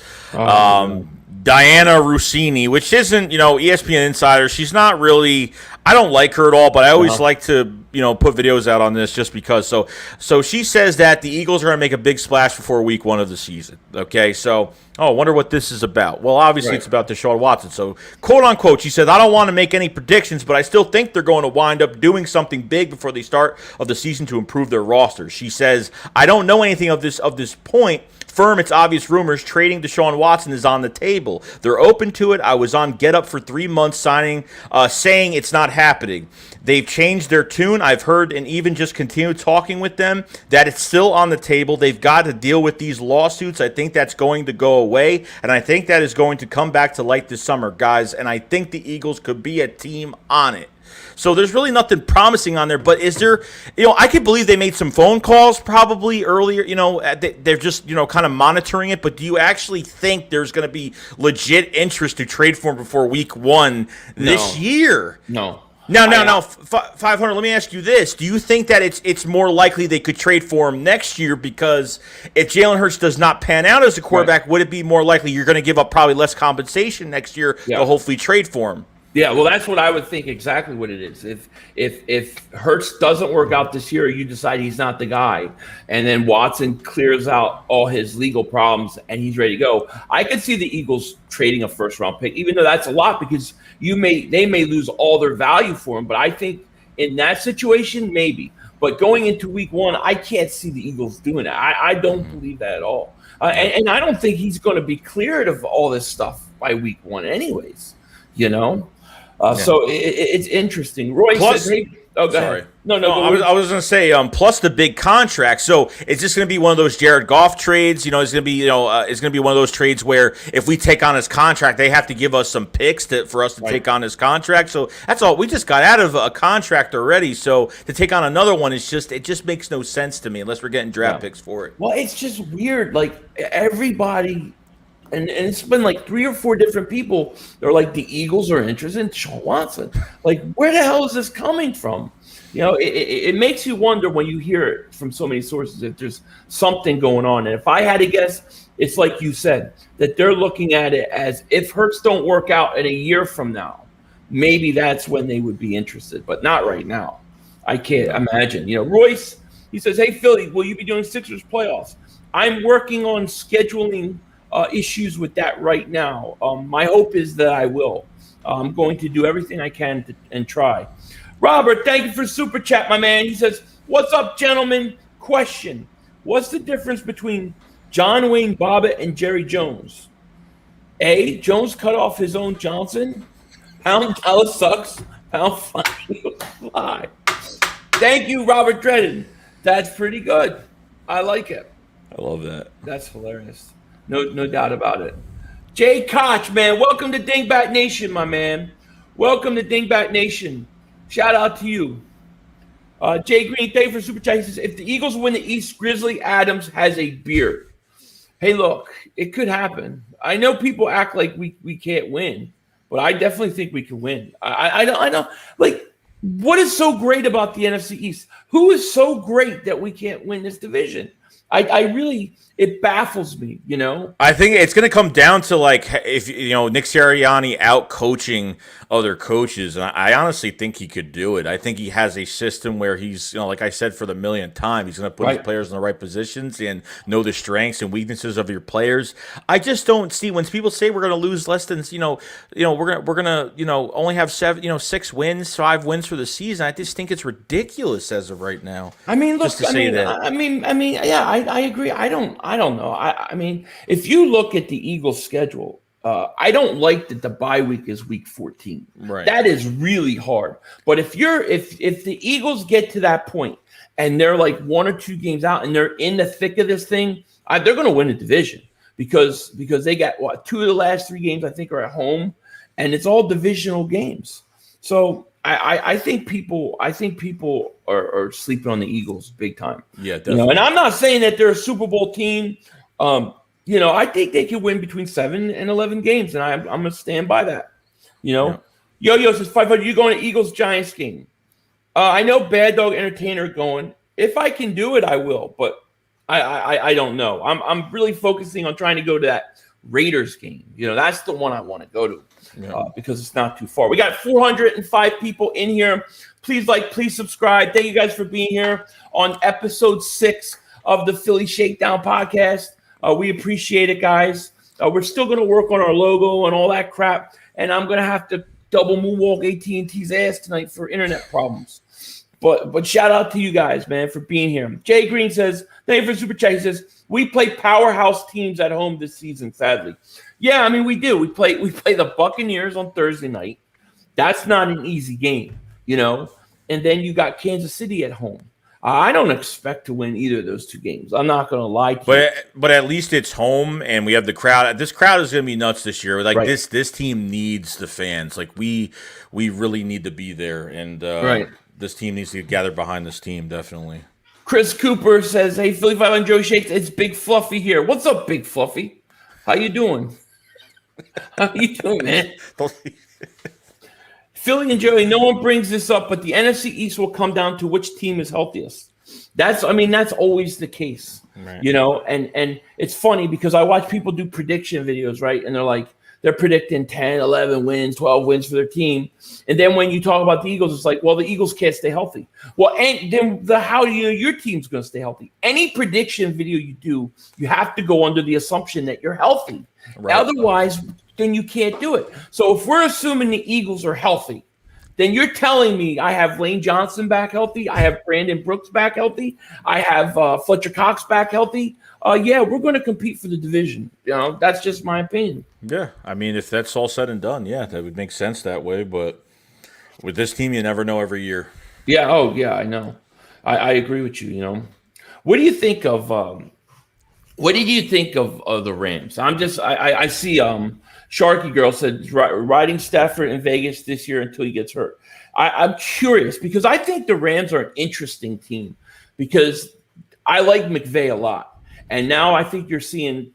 Diana Rossini, which isn't, ESPN Insider. She's not really, I don't like her at all, but I always like to, put videos out on this just because. So she says that the Eagles are going to make a big splash before week 1 of the season. Okay, so, I wonder what this is about. Well, obviously it's about Deshaun Watson. So, quote unquote, she says, I don't want to make any predictions, but I still think they're going to wind up doing something big before the start of the season to improve their roster. She says, I don't know anything of this point. Firm, it's obvious rumors trading Deshaun Watson is on the table. They're open to it. I was on Get Up for 3 months saying it's not happening. They've changed their tune. I've heard and even just continued talking with them that it's still on the table. They've got to deal with these lawsuits. I think that's going to go away, and I think that is going to come back to light this summer, guys, and I think the Eagles could be a team on it. So there's really nothing promising on there, but is there, I could believe they made some phone calls probably earlier, they're just, kind of monitoring it, but do you actually think there's going to be legit interest to trade for him before week 1 this year? No. No. 500, let me ask you this. Do you think that it's more likely they could trade for him next year because if Jalen Hurts does not pan out as a quarterback, would it be more likely you're going to give up probably less compensation next year to hopefully trade for him? Yeah, well, that's what I would think exactly what it is. If Hurts doesn't work out this year, you decide he's not the guy, and then Watson clears out all his legal problems and he's ready to go, I could see the Eagles trading a first-round pick, even though that's a lot because they may lose all their value for him. But I think in that situation, maybe. But going into week 1, I can't see the Eagles doing that. I don't believe that at all. And I don't think he's going to be cleared of all this stuff by week 1 anyways, So it's interesting. Roy says, "Hey, go ahead." No. I was going to say, plus the big contract. So it's just going to be one of those Jared Goff trades. It's going to be, it's going to be one of those trades where if we take on his contract, they have to give us some picks for us to take on his contract. So that's all. We just got out of a contract already. So to take on another one it just makes no sense to me unless we're getting draft picks for it. Well, it's just weird. Like everybody. And it's been like 3 or 4 different people. They're like, the Eagles are interested in Deshaun Watson. Like, where the hell is this coming from? It makes you wonder when you hear it from so many sources if there's something going on. And if I had to guess, it's like you said, that they're looking at it as if Hurts don't work out in a year from now, maybe that's when they would be interested, but not right now. I can't imagine. Royce, he says, hey, Philly, will you be doing Sixers playoffs? I'm working on scheduling issues with that right now. My hope is that I will. I'm going to do everything I can and try. Robert, thank you for super chat, my man. He says, what's up, gentlemen? Question. What's the difference between John Wayne Bobbitt and Jerry Jones? A, Jones cut off his own Johnson. Pound Dallas sucks. Pound fly. Thank you, Robert Dredden. That's pretty good. I like it. I love that. That's hilarious. No doubt about it. Jay Koch, man, welcome to Dingbat Nation, my man. Welcome to Dingbat Nation. Shout out to you. Jay Green, thank you for super chat. He says, if the Eagles win the East, Grizzly Adams has a beard. Hey, look, it could happen. I know people act like we can't win, but I definitely think we can win. I know. Like, what is so great about the NFC East? Who is so great that we can't win this division? I really, it baffles me, I think it's going to come down to if Nick Sirianni out coaching other coaches, and I honestly think he could do it. I think he has a system where he's, like I said for the millionth time, he's going to put his players in the right positions and know the strengths and weaknesses of your players. I just don't see when people say we're going to lose less than we're going to only have 6 wins, 5 wins for the season. I just think it's ridiculous as of right now. I mean, look, I agree. I don't know. I mean, if you look at the Eagles' schedule, I don't like that the bye week is week 14. Right. That is really hard. But if the Eagles get to that point and they're like 1 or 2 games out and they're in the thick of this thing, they're going to win the division because they got 2 of the last 3 games I think are at home, and it's all divisional games. So I think people are sleeping on the Eagles big time. Yeah, definitely. And I'm not saying that they're a Super Bowl team. I think they could win between 7 and 11 games, and I'm going to stand by that. Yo-Yo says 500. You going to Eagles Giants game? I know Bad Dog Entertainer going. If I can do it, I will. But I don't know. I'm really focusing on trying to go to that Raiders game. That's the one I want to go to because it's not too far. We got 405 people in here. Please please subscribe. Thank you guys for being here on episode 6 of the Philly Shakedown podcast. We appreciate it, guys. We're still going to work on our logo and all that crap, and I'm going to have to double moonwalk AT&T's ass tonight for internet problems. But shout out to you guys, man, for being here. Jay Green says, thank you for super chat. He says, we play powerhouse teams at home this season, sadly. Yeah, I mean, we do. We play the Buccaneers on Thursday night. That's not an easy game, And then you got Kansas City at home. I don't expect to win either of those 2 games. I'm not going to lie to you. But at least it's home, and we have the crowd. This crowd is going to be nuts this year. This team needs the fans. We really need to be there, and this team needs to gather behind this team, definitely. Chris Cooper says, hey, Philly 5 on Joeyshakes, it's Big Fluffy here. What's up, Big Fluffy? How you doing? How you doing, man? Philly and Joey, no one brings this up, but the NFC East will come down to which team is healthiest. That's always the case, right. And it's funny because I watch people do prediction videos, right? And they're predicting 10, 11 wins, 12 wins for their team. And then when you talk about the Eagles, it's like, well, the Eagles can't stay healthy. Well, and then how do you know your team's going to stay healthy? Any prediction video you do, you have to go under the assumption that you're healthy. Right. Otherwise, then you can't do it. So if we're assuming the Eagles are healthy, then you're telling me I have Lane Johnson back healthy, I have Brandon Brooks back healthy, I have Fletcher Cox back healthy. Yeah, we're going to compete for the division. That's just my opinion. Yeah, I mean, if that's all said and done, yeah, that would make sense that way. But with this team, you never know every year. Yeah, I know. I agree with you. What do you think of? What did you think of the Rams? I see. Sharky Girl said riding Stafford in Vegas this year until he gets hurt. I'm curious because I think the Rams are an interesting team because I like McVay a lot. And now I think you're seeing,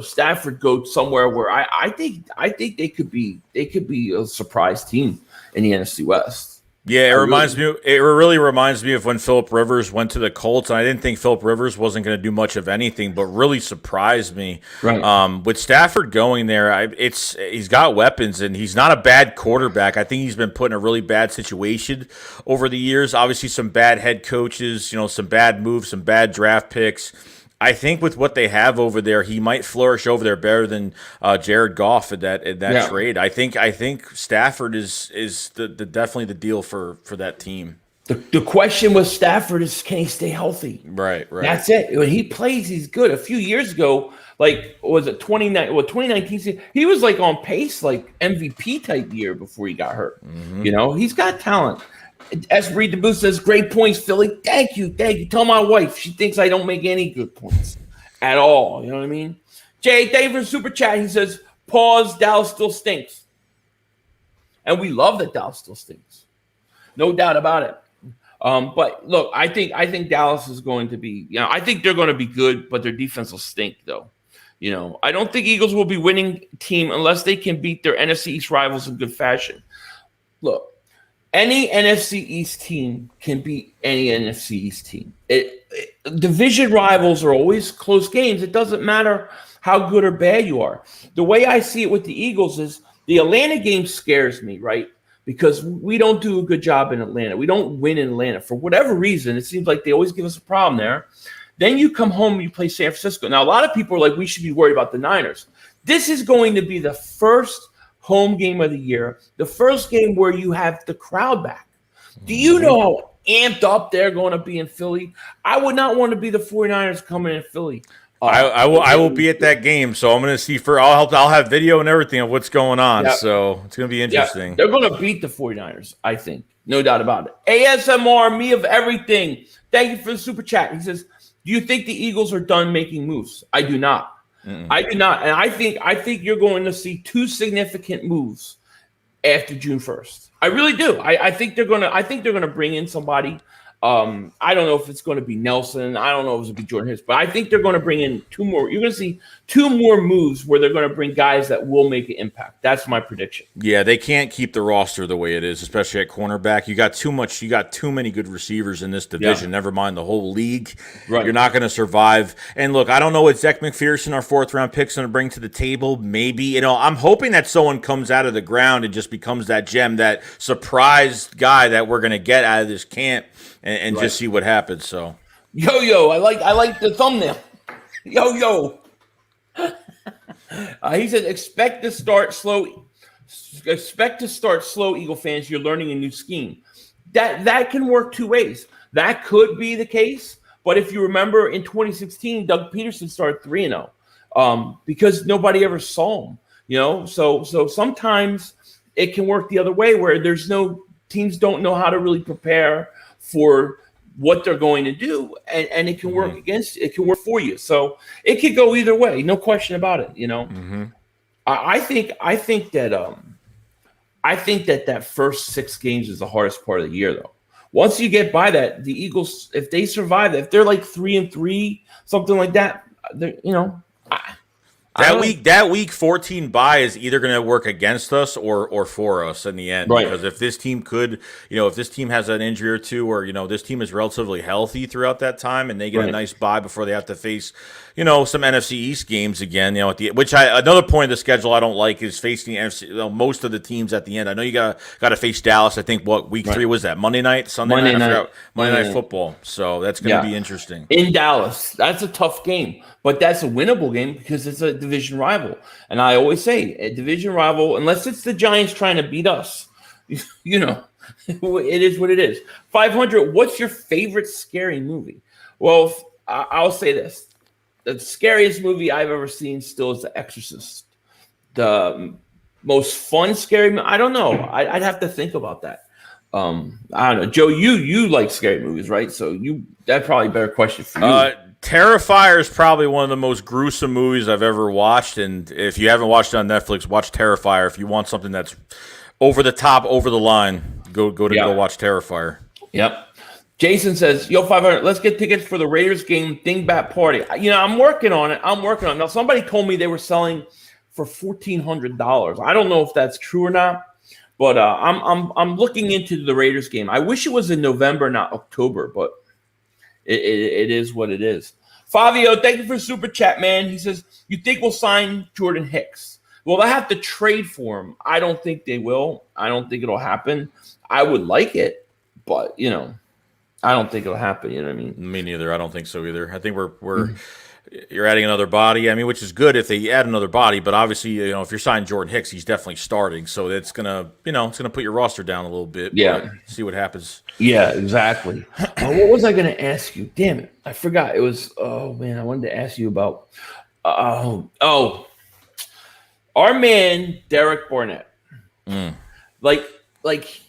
Stafford go somewhere where I think they could be a surprise team in the NFC West. Yeah, it really reminds me of when Phillip Rivers went to the Colts. And I didn't think Phillip Rivers wasn't going to do much of anything, but really surprised me. Right. With Stafford going there, he's got weapons, and he's not a bad quarterback. I think he's been put in a really bad situation over the years. Obviously, some bad head coaches, some bad moves, some bad draft picks. I think with what they have over there, he might flourish over there better than Jared Goff in that trade. I think Stafford is definitely the deal for that team. The question with Stafford is, can he stay healthy? Right. That's it. When he plays, he's good. A few years ago, was it 2019? He was on pace, MVP type year before he got hurt. Mm-hmm. He's got talent. S. Reed the Booth says, great points, Philly. Thank you. Tell my wife. She thinks I don't make any good points at all. You know what I mean? Jay, thank you for super chat. He says, pause, Dallas still stinks. And we love that Dallas still stinks. No doubt about it. But look, I think Dallas is going to be, I think they're going to be good, but their defense will stink though. I don't think Eagles will be winning team unless they can beat their NFC East rivals in good fashion. Look, any NFC East team can beat any NFC East team. Division rivals are always close games. It doesn't matter how good or bad you are. The way I see it with the Eagles is the Atlanta game scares me, right? Because we don't do a good job in Atlanta. We don't win in Atlanta. For whatever reason, it seems like they always give us a problem there. Then you come home and you play San Francisco. Now, a lot of people are like, we should be worried about the Niners. This is going to be the first home game of the year, the first game where you have the crowd back. Do you know how amped up they're going to be in Philly? I would not want to be the 49ers coming in Philly. I will be at that game, so I'm going to see I'll have video and everything of what's going on. Yeah. So it's going to be interesting. Yeah. They're going to beat the 49ers, I think. No doubt about it. ASMR, me of everything. Thank you for the super chat. He says, do you think the Eagles are done making moves? I do not. I do not, and I think you're going to see 2 significant moves after June 1st. I really do. I think they're going to bring in somebody I don't know if it's going to be Nelson. I don't know if it's going to be Jordan Hicks, but I think they're going to bring in 2 more. You're going to see 2 more moves where they're going to bring guys that will make an impact. That's my prediction. Yeah, they can't keep the roster the way it is, especially at cornerback. You got too many good receivers in this division. Yeah. Never mind the whole league. Right. You're not going to survive. And look, I don't know what Zach McPherson, our 4th-round pick, is going to bring to the table. Maybe, I'm hoping that someone comes out of the ground and just becomes that gem, that surprise guy that we're going to get out of this camp. And just see what happens. So, yo, I like the thumbnail. Yo. He said, expect to start slow, Eagle fans. You're learning a new scheme. That can work 2 ways. That could be the case. But if you remember, in 2016, Doug Peterson started 3-0 because nobody ever saw him. So sometimes it can work the other way, where teams don't know how to really prepare for what they're going to do, and it can work it can work for you. So it could go either way, no question about it. I think that first 6 games is the hardest part of the year, though. Once you get by that, the Eagles, if they survive, if they're like 3-3, something like that, That week 14 bye is either going to work against us or for us in the end. Right. Because if this team if this team has an injury or 2, or this team is relatively healthy throughout that time, and they get a nice bye before they have to face some NFC East games again. Another point of the schedule I don't like is facing NFC, most of the teams at the end. I know you got to face Dallas. I think week 3 was that Monday night, Sunday night, Monday Night Football. So that's going to be interesting in Dallas. That's a tough game, but that's a winnable game because it's a division rival. And I always say a division rival, unless it's the Giants trying to beat us, it is what it is. 500. What's your favorite scary movie? Well, I'll say this. The scariest movie I've ever seen still is The Exorcist. The most fun scary movie, I don't know. I'd have to think about that. I don't know. Joe, you like scary movies, right? So that's probably a better question for you. Terrifier is probably one of the most gruesome movies I've ever watched. And if you haven't watched it on Netflix, watch Terrifier. If you want something that's over the top, over the line, go watch Terrifier. Yep. Jason says, yo, 500, let's get tickets for the Raiders game Dingbat party. I'm working on it. Now, somebody told me they were selling for $1,400. I don't know if that's true or not, but I'm looking into the Raiders game. I wish it was in November, not October, but it is what it is. Fabio, thank you for super chat, man. He says, you think we'll sign Jordan Hicks? Well, they have to trade for him. I don't think they will. I don't think it'll happen. I would like it, but, I don't think it'll happen. You know what I mean? Me neither. I don't think so either. I think you're adding another body. Which is good if they add another body, but obviously, if you're signing Jordan Hicks, he's definitely starting. So it's gonna put your roster down a little bit. Yeah. See what happens. Yeah, exactly. What was I gonna ask you? Damn it, I forgot. It was. Oh man, I wanted to ask you about. Our man Derek Barnett. Like.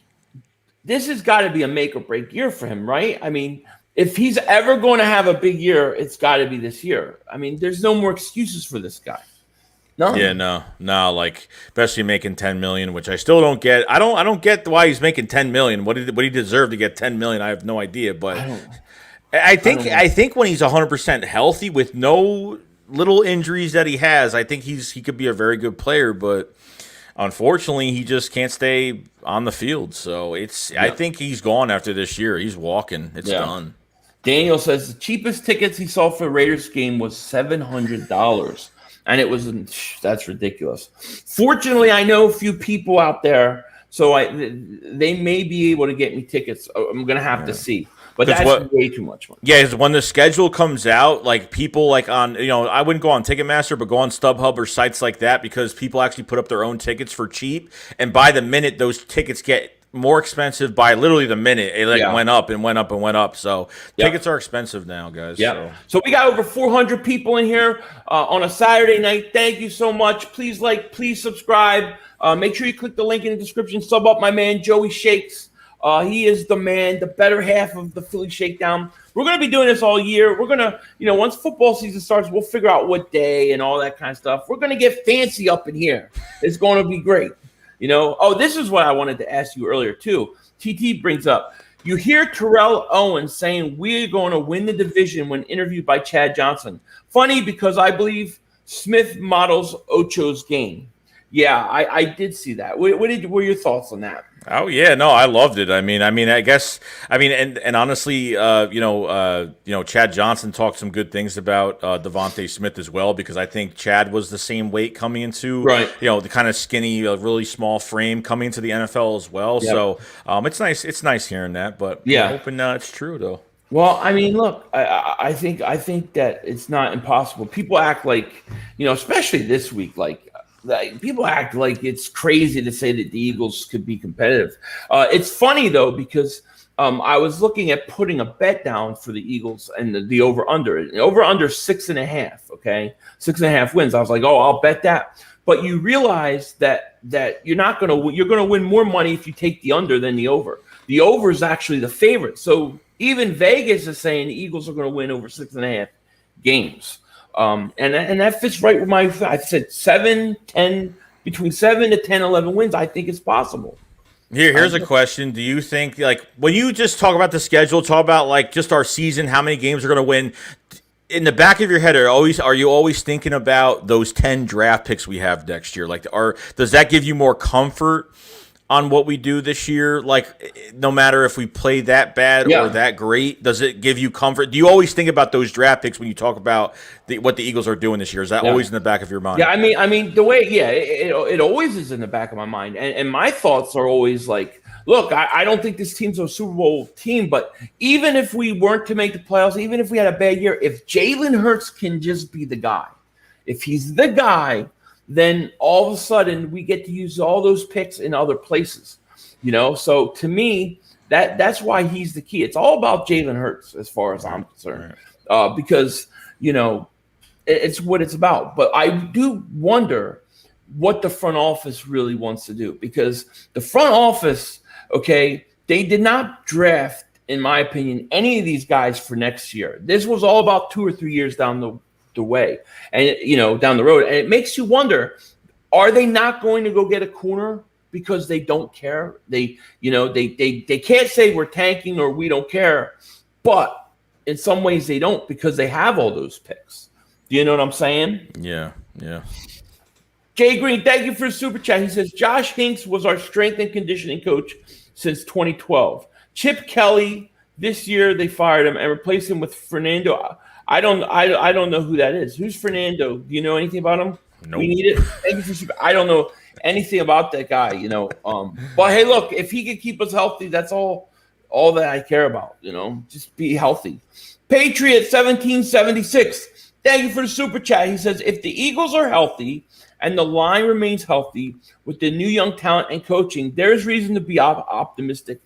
This has got to be a make or break year for him, right? If he's ever going to have a big year, it's got to be this year. There's no more excuses for this guy. No. Yeah, no. Like, especially making $10 million, which I still don't get. I don't get why he's making $10 million. What he deserved to get $10 million, I have no idea. But I think when he's 100% healthy with no little injuries that he has, I think he could be a very good player. But unfortunately, he just can't stay on the field. So I think he's gone after this year. He's walking. It's done. Daniel says the cheapest tickets he saw for the Raiders game was $700. And that's ridiculous. Fortunately, I know a few people out there, so they may be able to get me tickets. I'm going to have to see. But that's way too much money. Yeah, because when the schedule comes out, like people like on, I wouldn't go on Ticketmaster, but go on StubHub or sites like that because people actually put up their own tickets for cheap. And by the minute, those tickets get more expensive by literally the minute. It went up and went up and went up. So tickets are expensive now, guys. Yeah. So we got over 400 people in here on a Saturday night. Thank you so much. Please please subscribe. Make sure you click the link in the description. Sub up my man, Joey Shakes. He is the man, the better half of the Philly Shakedown. We're going to be doing this all year. We're going to, once football season starts, we'll figure out what day and all that kind of stuff. We're going to get fancy up in here. It's going to be great. This is what I wanted to ask you earlier, too. TT brings up, You hear Terrell Owens saying we're going to win the division when interviewed by Chad Johnson. Funny because I believe Smith models Ocho's game. Yeah, I did see that. What were your thoughts on that? Oh yeah, no, I loved it. I guess, and honestly, Chad Johnson talked some good things about Devontae Smith as well, because I think Chad was the same weight coming into, the kind of skinny, really small frame coming into the NFL as well. Yep. So it's nice hearing that, but I'm hoping it's true though. Well, I mean, look, I think that it's not impossible. People act like, especially this week, like people act like it's crazy to say that the Eagles could be competitive. It's funny though, because I was looking at putting a bet down for the Eagles and the over/under 6.5. Okay, 6.5 wins. I was like, I'll bet that. But you realize that you're gonna win more money if you take the under than the over. The over is actually the favorite. So even Vegas is saying the Eagles are going to win over 6.5 games. And that fits right with I said 7-10, between 7 to 10, 11 wins. I think it's possible. Here's a question. Do you think, like, when you just talk about the schedule, talk about like just our season, how many games we're going to win, in the back of your head, are you always thinking about those 10 draft picks we have next year? Like, does that give you more comfort on what we do this year? Like, no matter if we play that bad or that great, does it give you comfort? Do you always think about those draft picks when you talk about what the Eagles are doing this year? Is that always in the back of your mind? Yeah, I mean the way, it always is in the back of my mind. And my thoughts are always like, look, I don't think this team's a Super Bowl team, but even if we weren't to make the playoffs, even if we had a bad year, if Jalen Hurts can just be the guy, if he's the guy, then all of a sudden we get to use all those picks in other places, So to me, that's why he's the key. It's all about Jalen Hurts as far as I'm concerned, because it's what it's about. But I do wonder what the front office really wants to do, because the front office, they did not draft, in my opinion, any of these guys for next year. This was all about 2 or 3 years down the way, and down the road, and it makes you wonder: are they not going to go get a corner because they don't care? They can't say we're tanking or we don't care, but in some ways they don't, because they have all those picks. Do you know what I'm saying? Yeah. Jay Green, thank you for the super chat. He says Josh Hinks was our strength and conditioning coach since 2012. Chip Kelly, this year they fired him and replaced him with Fernando. I don't know who that is. Who's Fernando? Do you know anything about him? Nope. We need it. Thank you for. I don't know anything about that guy. But hey, look, if he can keep us healthy, that's all that I care about. Just be healthy. Patriot 1776. Thank you for the super chat. He says if the Eagles are healthy and the line remains healthy with the new young talent and coaching, there's reason to be optimistic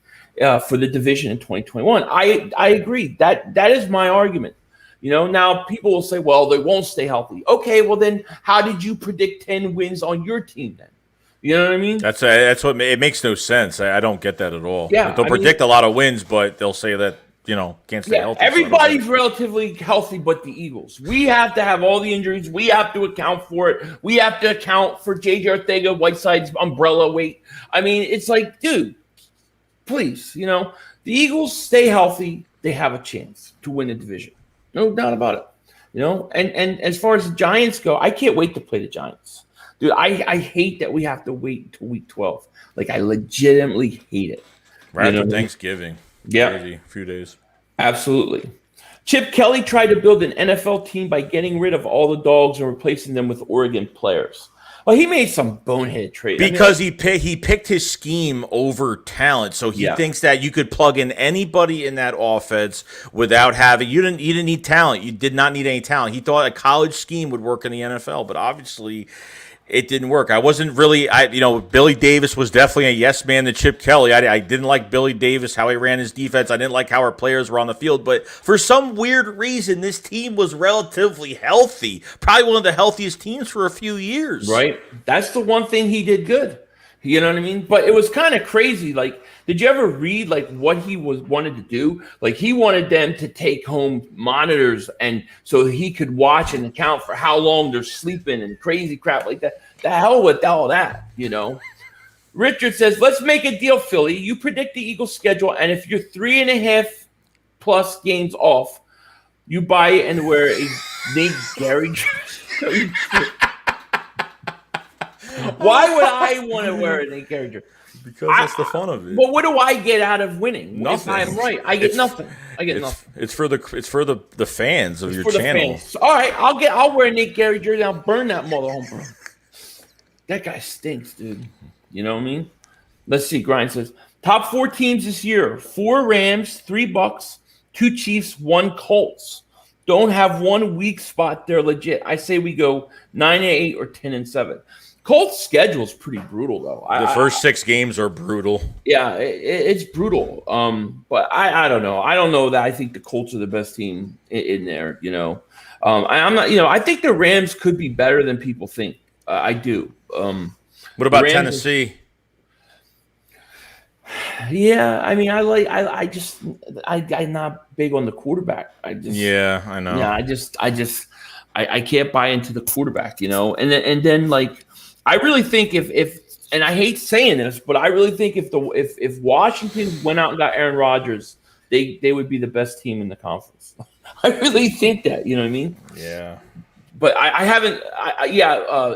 for the division in 2021. I agree. That is my argument. Now people will say, well, they won't stay healthy. Okay, well then how did you predict 10 wins on your team then? You know what I mean? That's what it makes no sense. I don't get that at all. Yeah, they'll predict a lot of wins, but they'll say that can't stay healthy. Everybody's relatively healthy but the Eagles. We have to have all the injuries. We have to account for it. We have to account for J.J. Ortega-Whiteside's umbrella weight. I mean, it's like, dude, please, the Eagles stay healthy, they have a chance to win the division. No doubt about it. And as far as the Giants go, I can't wait to play the Giants. Dude, I hate that we have to wait until week 12. Like, I legitimately hate it. Right after Thanksgiving. Yeah. Crazy. A few days. Absolutely. Chip Kelly tried to build an NFL team by getting rid of all the dogs and replacing them with Oregon players. Well, he made some bonehead trade. Because he picked his scheme over talent. So he thinks that you could plug in anybody in that offense without having – you didn't need talent. You did not need any talent. He thought a college scheme would work in the NFL, but obviously – it didn't work. I wasn't really, Billy Davis was definitely a yes man to Chip Kelly. I didn't like Billy Davis, how he ran his defense. I didn't like how our players were on the field. But for some weird reason, this team was relatively healthy. Probably one of the healthiest teams for a few years. Right. That's the one thing he did good. You know what I mean? But it was kind of crazy. Like, did you ever read what he wanted to do? Like, he wanted them to take home monitors and so he could watch and account for how long they're sleeping and crazy crap like that. The hell with all that, Richard says, let's make a deal, Philly. You predict the Eagles' schedule, and if you're 3.5+ games off, you buy it and wear a Nate Gary jersey. Why would I want to wear a Nate Gary jersey? Because that's the fun of it. But what do I get out of winning? Nothing. If I'm right, I get nothing. Nothing. It's for the fans of your channel. All right, I'll wear a Nate Gary jersey. I'll burn that mother home, bro. That guy stinks, dude. You know what I mean? Let's see. Grind says top 4 teams this year: 4 Rams, 3 Bucks, 2 Chiefs, 1 Colts. Don't have one weak spot. They're legit. I say we go 9-8 or 10-7. Colts' schedule is pretty brutal, though. The first 6 games are brutal. Yeah, it's brutal. But I don't know. I don't know that I think the Colts are the best team in there. You know, I'm not. You know, I think the Rams could be better than people think. I do. What about Tennessee? Yeah, I mean, I'm not big on the quarterback. I know. Yeah, I can't buy into the quarterback, you know. And then like, I really think if and I hate saying this, but I really think if Washington went out and got Aaron Rodgers, they would be the best team in the conference. I really think that, you know what I mean? Yeah. But I haven't.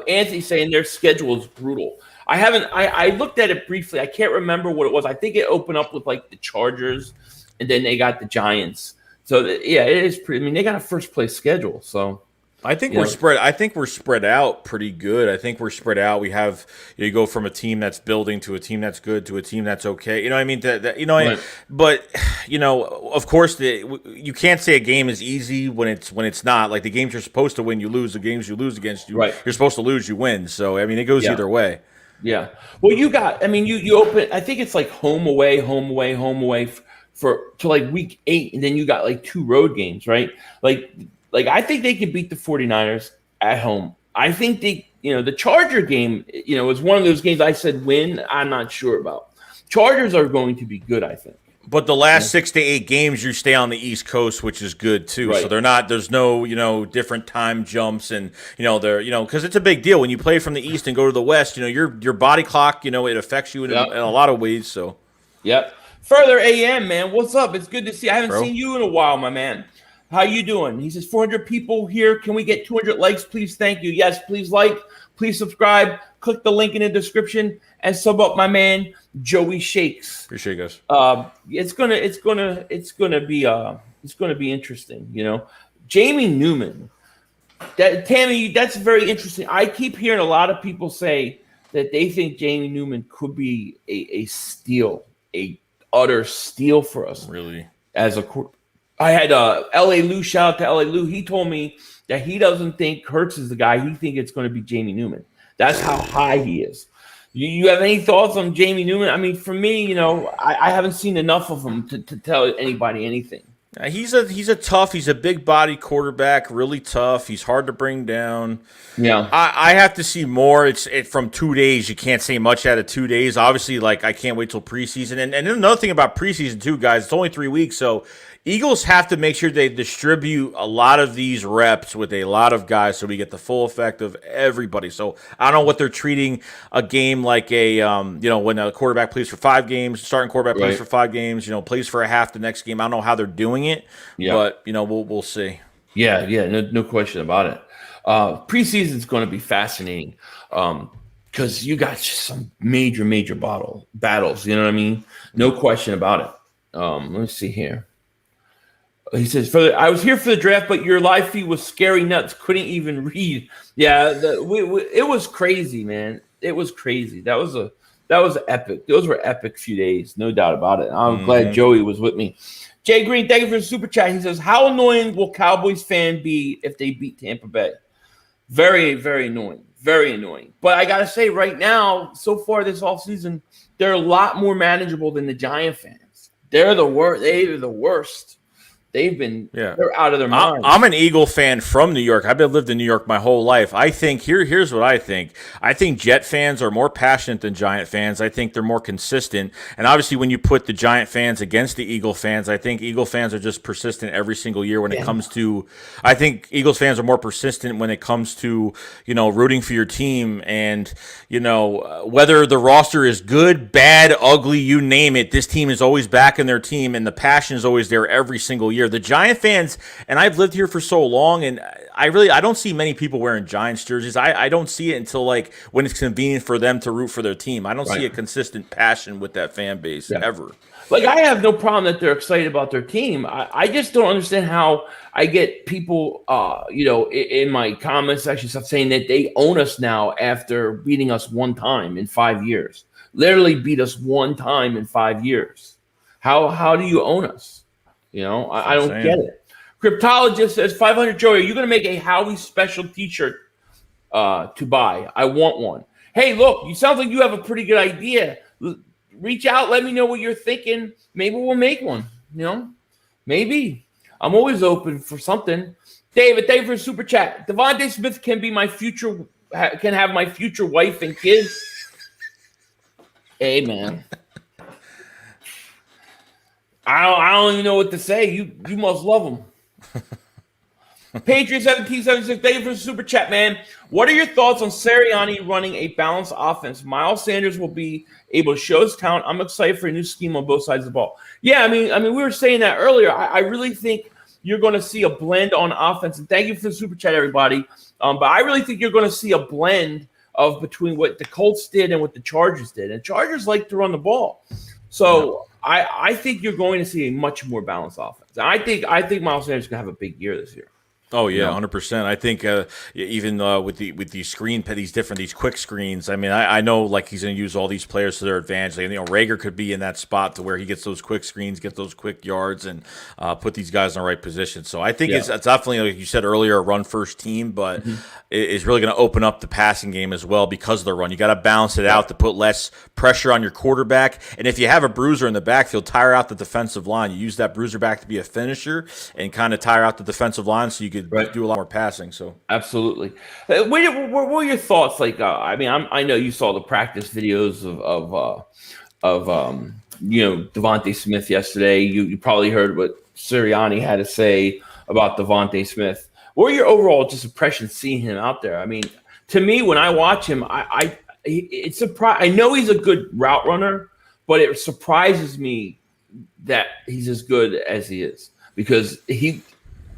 Anthony's saying their schedule is brutal. I looked at it briefly. I can't remember what it was. I think it opened up with like the Chargers, and then they got the Giants. So it is pretty. I mean, they got a first place schedule. So I think we're spread. I think we're spread out pretty good. I think we're spread out. We have you go from a team that's building to a team that's good to a team that's okay. You know what I mean? Right. But you know, of course, you can't say a game is easy when it's not. Like the games you're supposed to win, you lose. The games you lose against, you're supposed to lose, you win. So I mean, it goes either way. Yeah. Well, you open. I think it's like home away to like week 8, and then you got like 2 road games, right? Like I think they can beat the 49ers at home. I think the Charger game, is one of those games I said win. I'm not sure about. Chargers are going to be good, I think. But the last 6 to 8 games, you stay on the East Coast, which is good too. Right. So there's no, different time jumps, and because it's a big deal when you play from the East and go to the West. Your body clock, it affects you in a lot of ways. So, yep. Further AM, man, what's up? It's good to see. I haven't seen you in a while, my man. How you doing? He says 400 people here. Can we get 200 likes, please? Thank you. Yes, please like, please subscribe. Click the link in the description and sub up my man Joeyshakes. Appreciate you guys. It's gonna be interesting. Jamie Newman. Tammy, that's very interesting. I keep hearing a lot of people say that they think Jamie Newman could be a steal, a utter steal for us. Really, as a I had L.A. Lou, shout out to L.A. Lou. He told me that he doesn't think Hurts is the guy. He thinks it's going to be Jamie Newman. That's how high he is. You have any thoughts on Jamie Newman? I mean, for me, I haven't seen enough of him to tell anybody anything. He's a big body quarterback, really tough. He's hard to bring down. Yeah, I have to see more. It's from 2 days. You can't say much out of 2 days. Obviously, like I can't wait till preseason. And another thing about preseason too, guys, it's only 3 weeks, so Eagles have to make sure they distribute a lot of these reps with a lot of guys so we get the full effect of everybody. So I don't know what they're treating a game like when a quarterback plays for 5 games, starting quarterback plays for 5 games, plays for a half the next game. I don't know how they're doing it, but we'll see. Yeah, no question about it. Preseason is going to be fascinating because you got just some major battles. You know what I mean? No question about it. Let me see here. He says, I was here for the draft, but your live feed was scary nuts. Couldn't even read. Yeah, it was crazy, man. It was crazy. That was epic. Those were epic few days, no doubt about it. I'm glad Joey was with me. Jay Green, thank you for the super chat. He says, how annoying will Cowboys fan be if they beat Tampa Bay? Very, very annoying. Very annoying. But I got to say right now, so far this offseason, they're a lot more manageable than the Giant fans. They're the worst. they're out of their minds. I'm an Eagle fan from New York. I've lived in New York my whole life. I think here's what I think. I think Jet fans are more passionate than Giant fans. I think they're more consistent. And obviously, when you put the Giant fans against the Eagle fans, I think Eagle fans are just persistent every single year when it comes to. I think Eagles fans are more persistent when it comes to rooting for your team and whether the roster is good, bad, ugly, you name it. This team is always backing their team, and the passion is always there every single year. The Giant fans, and I've lived here for so long, and I don't see many people wearing Giants jerseys. I don't see it until when it's convenient for them to root for their team. I don't see a consistent passion with that fan base ever. I have no problem that they're excited about their team. I just don't understand how I get people, in my comment section stuff saying that they own us now after beating us one time in 5 years. Literally beat us one time in 5 years. How do you own us? I don't get it. Cryptologist says, 500 Joey, are you going to make a Howie special t-shirt to buy? I want one. Hey, look, you sound like you have a pretty good idea. Reach out. Let me know what you're thinking. Maybe we'll make one. Maybe. I'm always open for something. David, thank you for super chat. Devontae Smith can be can have my future wife and kids. Hey, man. I don't even know what to say. You must love him. Patriot 1776, thank you for the super chat, man. What are your thoughts on Sirianni running a balanced offense? Miles Sanders will be able to show his talent. I'm excited for a new scheme on both sides of the ball. Yeah, I mean, we were saying that earlier. I really think you're going to see a blend on offense. And thank you for the super chat, everybody. But I really think you're going to see a blend between what the Colts did and what the Chargers did. And Chargers like to run the ball. So I think you're going to see a much more balanced offense. I think Miles Sanders is going to have a big year this year. Oh yeah, 100%. I think even with these these quick screens. I mean, I know he's going to use all these players to their advantage. Reagor could be in that spot to where he gets those quick screens, get those quick yards, and put these guys in the right position. So I think it's definitely, like you said earlier, a run first team, but it's really going to open up the passing game as well because of the run. You got to balance it out to put less pressure on your quarterback. And if you have a bruiser in the backfield, tire out the defensive line. You use that bruiser back to be a finisher and kind of tire out the defensive line so you could do a lot more passing. So absolutely. What were your thoughts? I know you saw the practice videos of Devontae Smith yesterday. You probably heard what Sirianni had to say about Devontae Smith. What were your overall just impressions seeing him out there? I mean, to me, when I watch him, it's surprise. I know he's a good route runner, but it surprises me that he's as good as he is because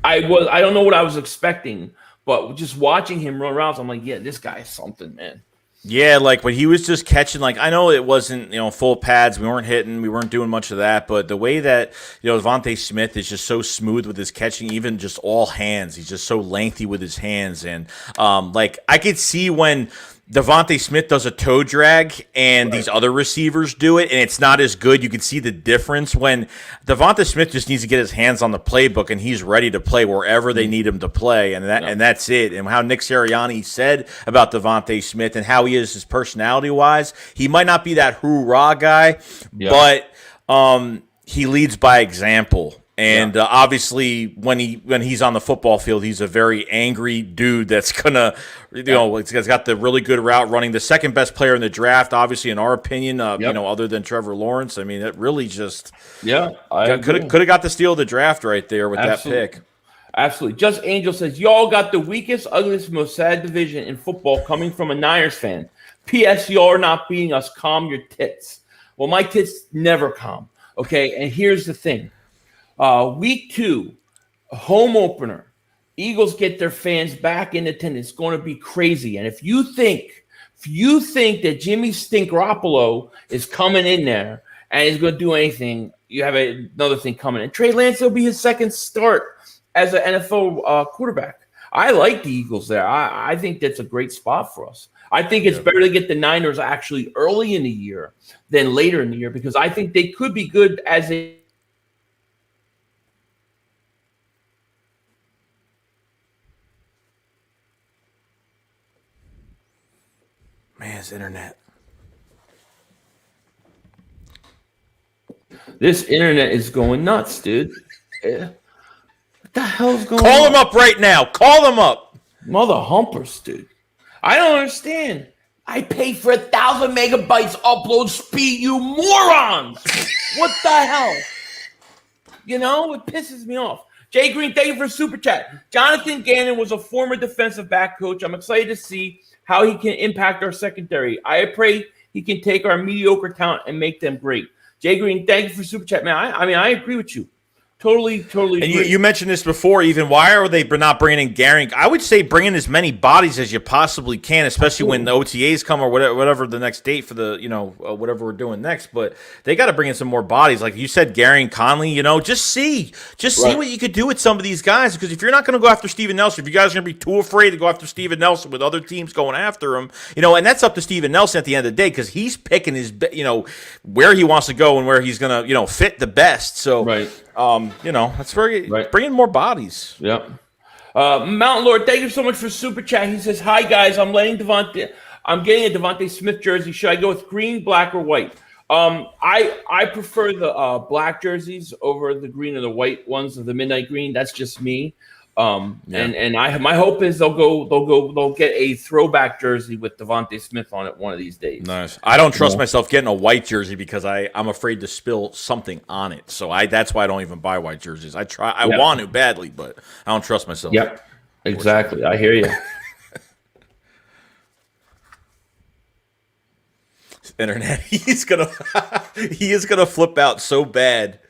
I don't know what I was expecting, but just watching him run routes, I'm like, yeah, this guy is something, man. Yeah, when he was just catching, I know it wasn't, full pads. We weren't hitting. We weren't doing much of that. But the way that, Devontae Smith is just so smooth with his catching, even just all hands. He's just so lengthy with his hands. And, I could see when Devontae Smith does a toe drag and these other receivers do it, and it's not as good. You can see the difference when Devontae Smith just needs to get his hands on the playbook and he's ready to play wherever they need him to play, and that's it. And how Nick Sirianni said about Devontae Smith and how he is his personality-wise, he might not be that hoorah guy, but he leads by example. And obviously, when he's on the football field, he's a very angry dude that's gonna, he's got the really good route running, the second best player in the draft, obviously in our opinion, other than Trevor Lawrence. I mean, it really just could have got the steal of the draft right there with that pick. Absolutely. Just Angel says, y'all got the weakest, ugliest, most sad division in football coming from a Niners fan. P.S. Y'all are not beating us. Calm your tits. Well, my tits never calm. Okay, and here's the thing. Week 2, home opener. Eagles get their fans back in attendance. It's going to be crazy. And if you think that Jimmy Garoppolo is coming in there and is going to do anything, you have another thing coming. And Trey Lance will be his second start as an NFL quarterback. I like the Eagles there. I think that's a great spot for us. I think it's better to get the Niners actually early in the year than later in the year because I think they could be good as a Man's internet. This internet is going nuts, dude. Yeah. What the hell's going on? Call them up right now. Call them up. Mother humpers, dude. I don't understand. I pay for 1,000 megabytes upload speed, you morons. What the hell? You know, it pisses me off. Jay Green, thank you for super chat. Jonathan Gannon was a former defensive back coach. I'm excited to see how he can impact our secondary. I pray he can take our mediocre talent and make them great. Jay Green, thank you for super chat, man. I agree with you. Totally And agree. you mentioned this before, even. Why are they not bringing in Gary? I would say bring in as many bodies as you possibly can, especially when the OTAs come or whatever the next date for the, whatever we're doing next. But they got to bring in some more bodies. Like you said, Gary and Conley, just see what you could do with some of these guys. Because if you're not going to go after Steven Nelson, if you guys are going to be too afraid to go after Steven Nelson with other teams going after him, and that's up to Steven Nelson at the end of the day because he's picking his, where he wants to go and where he's going to, fit the best. So, right. That's very bring in more bodies. Yep. Mountain Lord, thank you so much for super chat. He says, "Hi guys, I'm getting a Devontae Smith jersey. Should I go with green, black, or white?" I prefer the black jerseys over the green or the white ones of the midnight green. That's just me. And my hope is they'll get a throwback jersey with Devontae Smith on it one of these days. Nice. I don't trust myself getting a white jersey because I'm afraid to spill something on it. So that's why I don't even buy white jerseys. I want to badly, but I don't trust myself. Yep. Exactly. I hear you. Internet. He is gonna flip out so bad.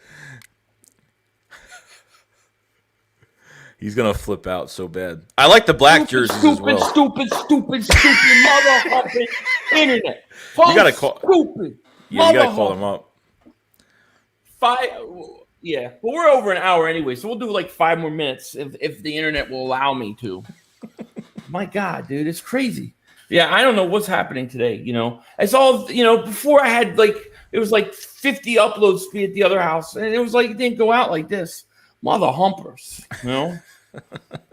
He's going to flip out so bad. I like the black jerseys as well. Stupid motherfucking internet. You got to call. Stupid. Yeah, you got to call them up. Yeah, but we're over an hour anyway, so we'll do like 5 more minutes if the internet will allow me to. My God, dude, it's crazy. Yeah, I don't know what's happening today. It's all before I had it was like 50 upload speed at the other house, and it was like it didn't go out like this. Mother humpers,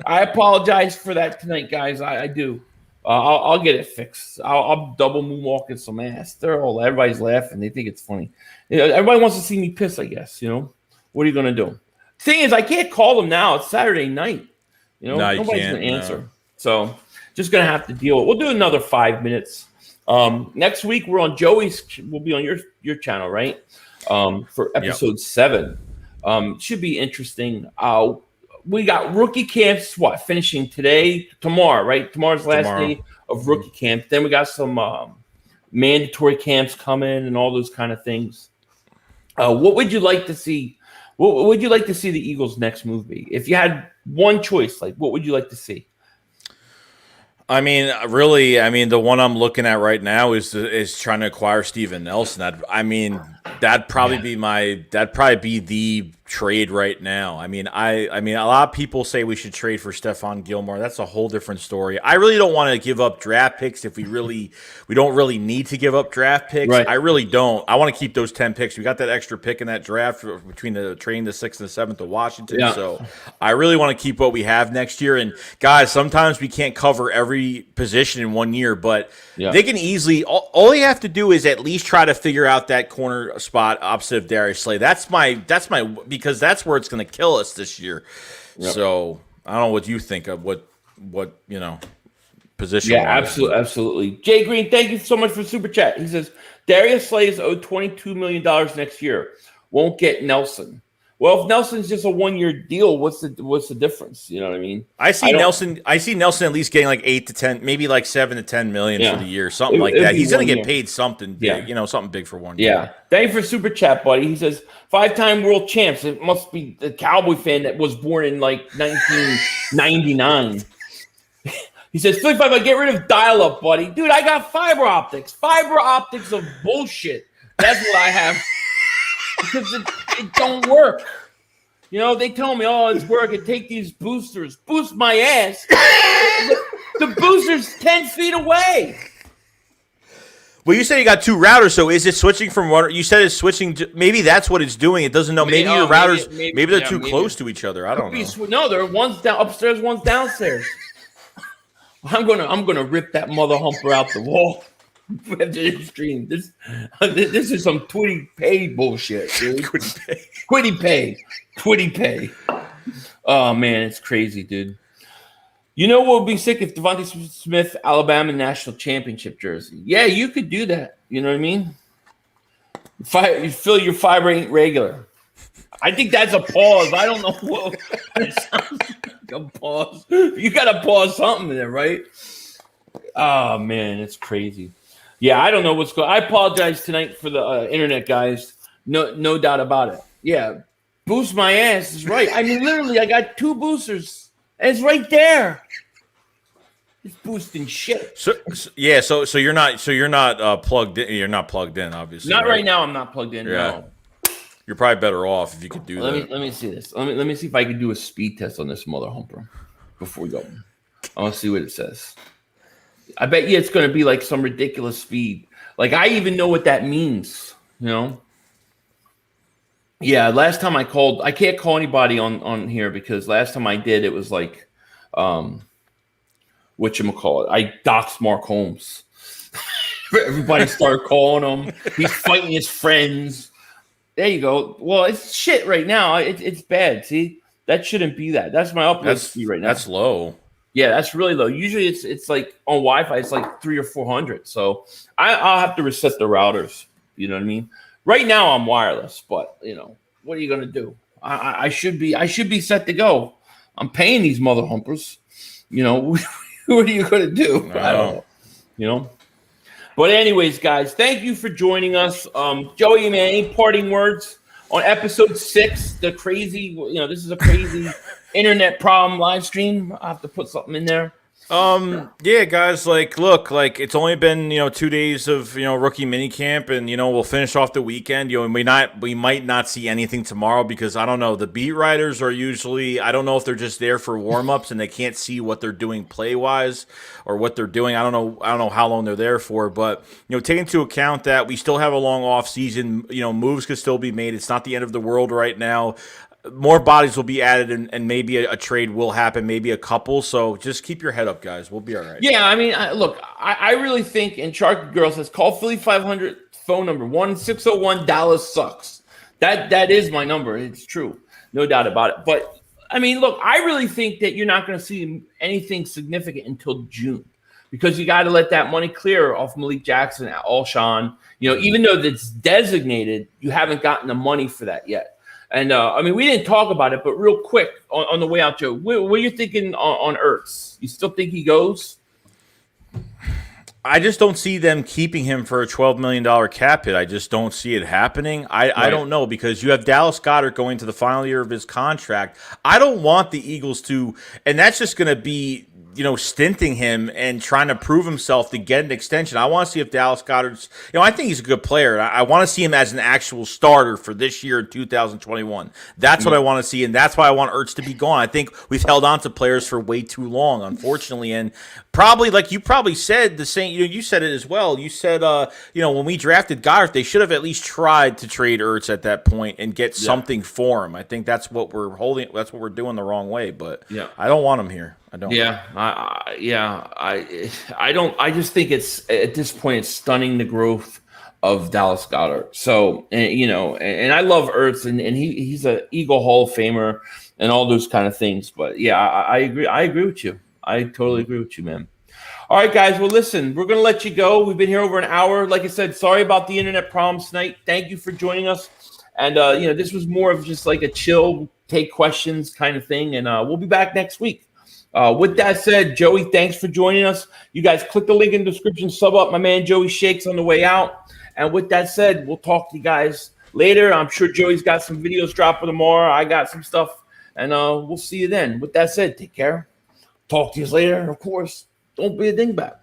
I apologize for that tonight, guys. I do. I'll get it fixed. I'll double moonwalking some ass. Everybody's laughing. They think it's funny. Everybody wants to see me piss, I guess. What are you gonna do? Thing is, I can't call them now. It's Saturday night. Nobody's gonna answer. No. So just gonna have to deal with it. We'll do another 5 minutes. Next week we're on Joey's. We'll be on your channel, right? For episode 7. Should be interesting. We got rookie camps, finishing tomorrow, right? Tomorrow's last day of rookie camp. Then we got some mandatory camps coming and all those kind of things. What would you like to see? What would you like to see the Eagles' next move be? If you had one choice, what would you like to see? I mean, really, the one I'm looking at right now is trying to acquire Steven Nelson. That'd probably be the trade right now. I mean, a lot of people say we should trade for Stephon Gilmore. That's a whole different story. I really don't want to give up draft picks if we don't really need to give up draft picks. Right. I really don't. I want to keep those 10 picks. We got that extra pick in that draft between the 6th and the 7th of Washington. Yeah. So I really want to keep what we have next year. And guys, sometimes we can't cover every position in 1 year, but they can easily. All you have to do is at least try to figure out that corner spot opposite of Darius Slay. That's my because that's where it's going to kill us this year. Yep. So I don't know what you think of what position. Yeah, absolutely. Jay Green, thank you so much for super chat. He says Darius Slay is owed $22 million next year. Won't get Nelson. Well, if Nelson's just a 1-year deal, what's the difference? You know what I mean? I see Nelson at least getting like 8 to 10, maybe like 7 to 10 million for the year, something like that. He's going to get paid something big, something big for 1 year. Yeah. Thank you for super chat, buddy. He says 5-time world champs. It must be the Cowboy fan that was born in like 1999. He says, Philly 5, get rid of dial-up, buddy. Dude, I got fiber optics. Fiber optics of bullshit. That's what I have. Because it don't work. They tell me, it's working. Take these boosters. Boost my ass. The booster's 10 feet away. Well, you said you got 2 routers, so is it switching from one? You said it's switching to, maybe that's what it's doing. It doesn't know. Maybe your routers, maybe they're too close to each other. I don't know. No, they're one's down upstairs, one's downstairs. I'm gonna rip that mother humper out the wall. Stream. This is some Twitty Pay bullshit, dude. Twitty Pay. Oh man, it's crazy, dude. You know what would be sick if Devontae Smith, Alabama national championship jersey? Yeah, you could do that. You know what I mean? You fill your fiber ain't regular. I think that's a pause. I don't know what it sounds like a pause. You got to pause something there, right? Oh man, it's crazy. Yeah, I don't know what's going on. I apologize tonight for the internet guys. No doubt about it. Yeah, boost my ass is right. I mean, literally, I got 2 boosters. And it's right there. It's boosting shit. So you're not plugged in. You're not plugged in, obviously. Not right now. I'm not plugged in. Yeah. No. You're probably better off if you could do that. Let me see this. Let me see if I can do a speed test on this mother humper before we go. I want to see what it says. I bet you it's going to be like some ridiculous speed. Like I even know what that means. You know. Yeah, last time I called, I can't call anybody on here because last time I did, it was like, whatchamacallit, I doxed Mark Holmes. Everybody started calling him. He's fighting his friends. There you go. Well, it's shit right now. It's bad. See, that shouldn't be that. That's my upload speed right now. That's low. Yeah, that's really low. Usually it's like on Wi-Fi, it's like 300 or 400. So I'll have to reset the routers. You know what I mean? Right now I'm wireless, but you know, what are you gonna do? I should be set to go. I'm paying these mother humpers. You know, what are you gonna do? I don't know. You know. But anyways, guys, thank you for joining us. Joey, man, any parting words on episode 6? The crazy, you know, this is a crazy internet problem live stream. I have to put something in there. Yeah, guys, look, it's only been, 2 days of, rookie minicamp, and, we'll finish off the weekend. We might not see anything tomorrow because I don't know. The beat writers are usually, I don't know if they're just there for warm-ups and they can't see what they're doing play-wise or what they're doing. I don't know how long they're there for, but, take into account that we still have a long off season, moves could still be made. It's not the end of the world right now. More bodies will be added, and maybe a trade will happen, maybe a couple. So just keep your head up, guys. We'll be all right. Yeah, I mean, look, I really think, and Shark Girl says, call Philly 500 phone number, 1-601 Dallas sucks. That is my number. It's true. No doubt about it. But, I mean, look, I really think that you're not going to see anything significant until June because you got to let that money clear off Malik Jackson, Alshon. Even though that's designated, you haven't gotten the money for that yet. And, I mean, we didn't talk about it, but real quick on the way out, Joe, what are you thinking on Ertz? You still think he goes? I just don't see them keeping him for a $12 million cap hit. I just don't see it happening. I don't know because you have Dallas Goedert going to the final year of his contract. I don't want the Eagles to – and that's just going to be – stinting him and trying to prove himself to get an extension. I want to see if Dallas Goedert's, I think he's a good player. I want to see him as an actual starter for this year in 2021. That's what I want to see, and that's why I want Ertz to be gone. I think we've held on to players for way too long, unfortunately, and probably, like you probably said the same, you said it as well. You said, when we drafted Goddard, they should have at least tried to trade Ertz at that point and get something for him. I think that's what we're holding. That's what we're doing the wrong way, but I don't want him here. I don't. Yeah, I don't. I just think it's at this point it's stunning the growth of Dallas Goedert. So and I love Ertz and he's an Eagle Hall of Famer and all those kind of things. But yeah, I agree. I agree with you. I totally agree with you, man. All right, guys. Well, listen, we're gonna let you go. We've been here over an hour. Like I said, sorry about the internet problems tonight. Thank you for joining us. And this was more of just like a chill, take questions kind of thing. And we'll be back next week. With that said, Joey, thanks for joining us. You guys click the link in the description, sub up my man Joey Shakes on the way out. And with that said, we'll talk to you guys later. I'm sure Joey's got some videos dropping tomorrow. I got some stuff, and we'll see you then. With that said, take care. Talk to you later. And of course, don't be a dingbat.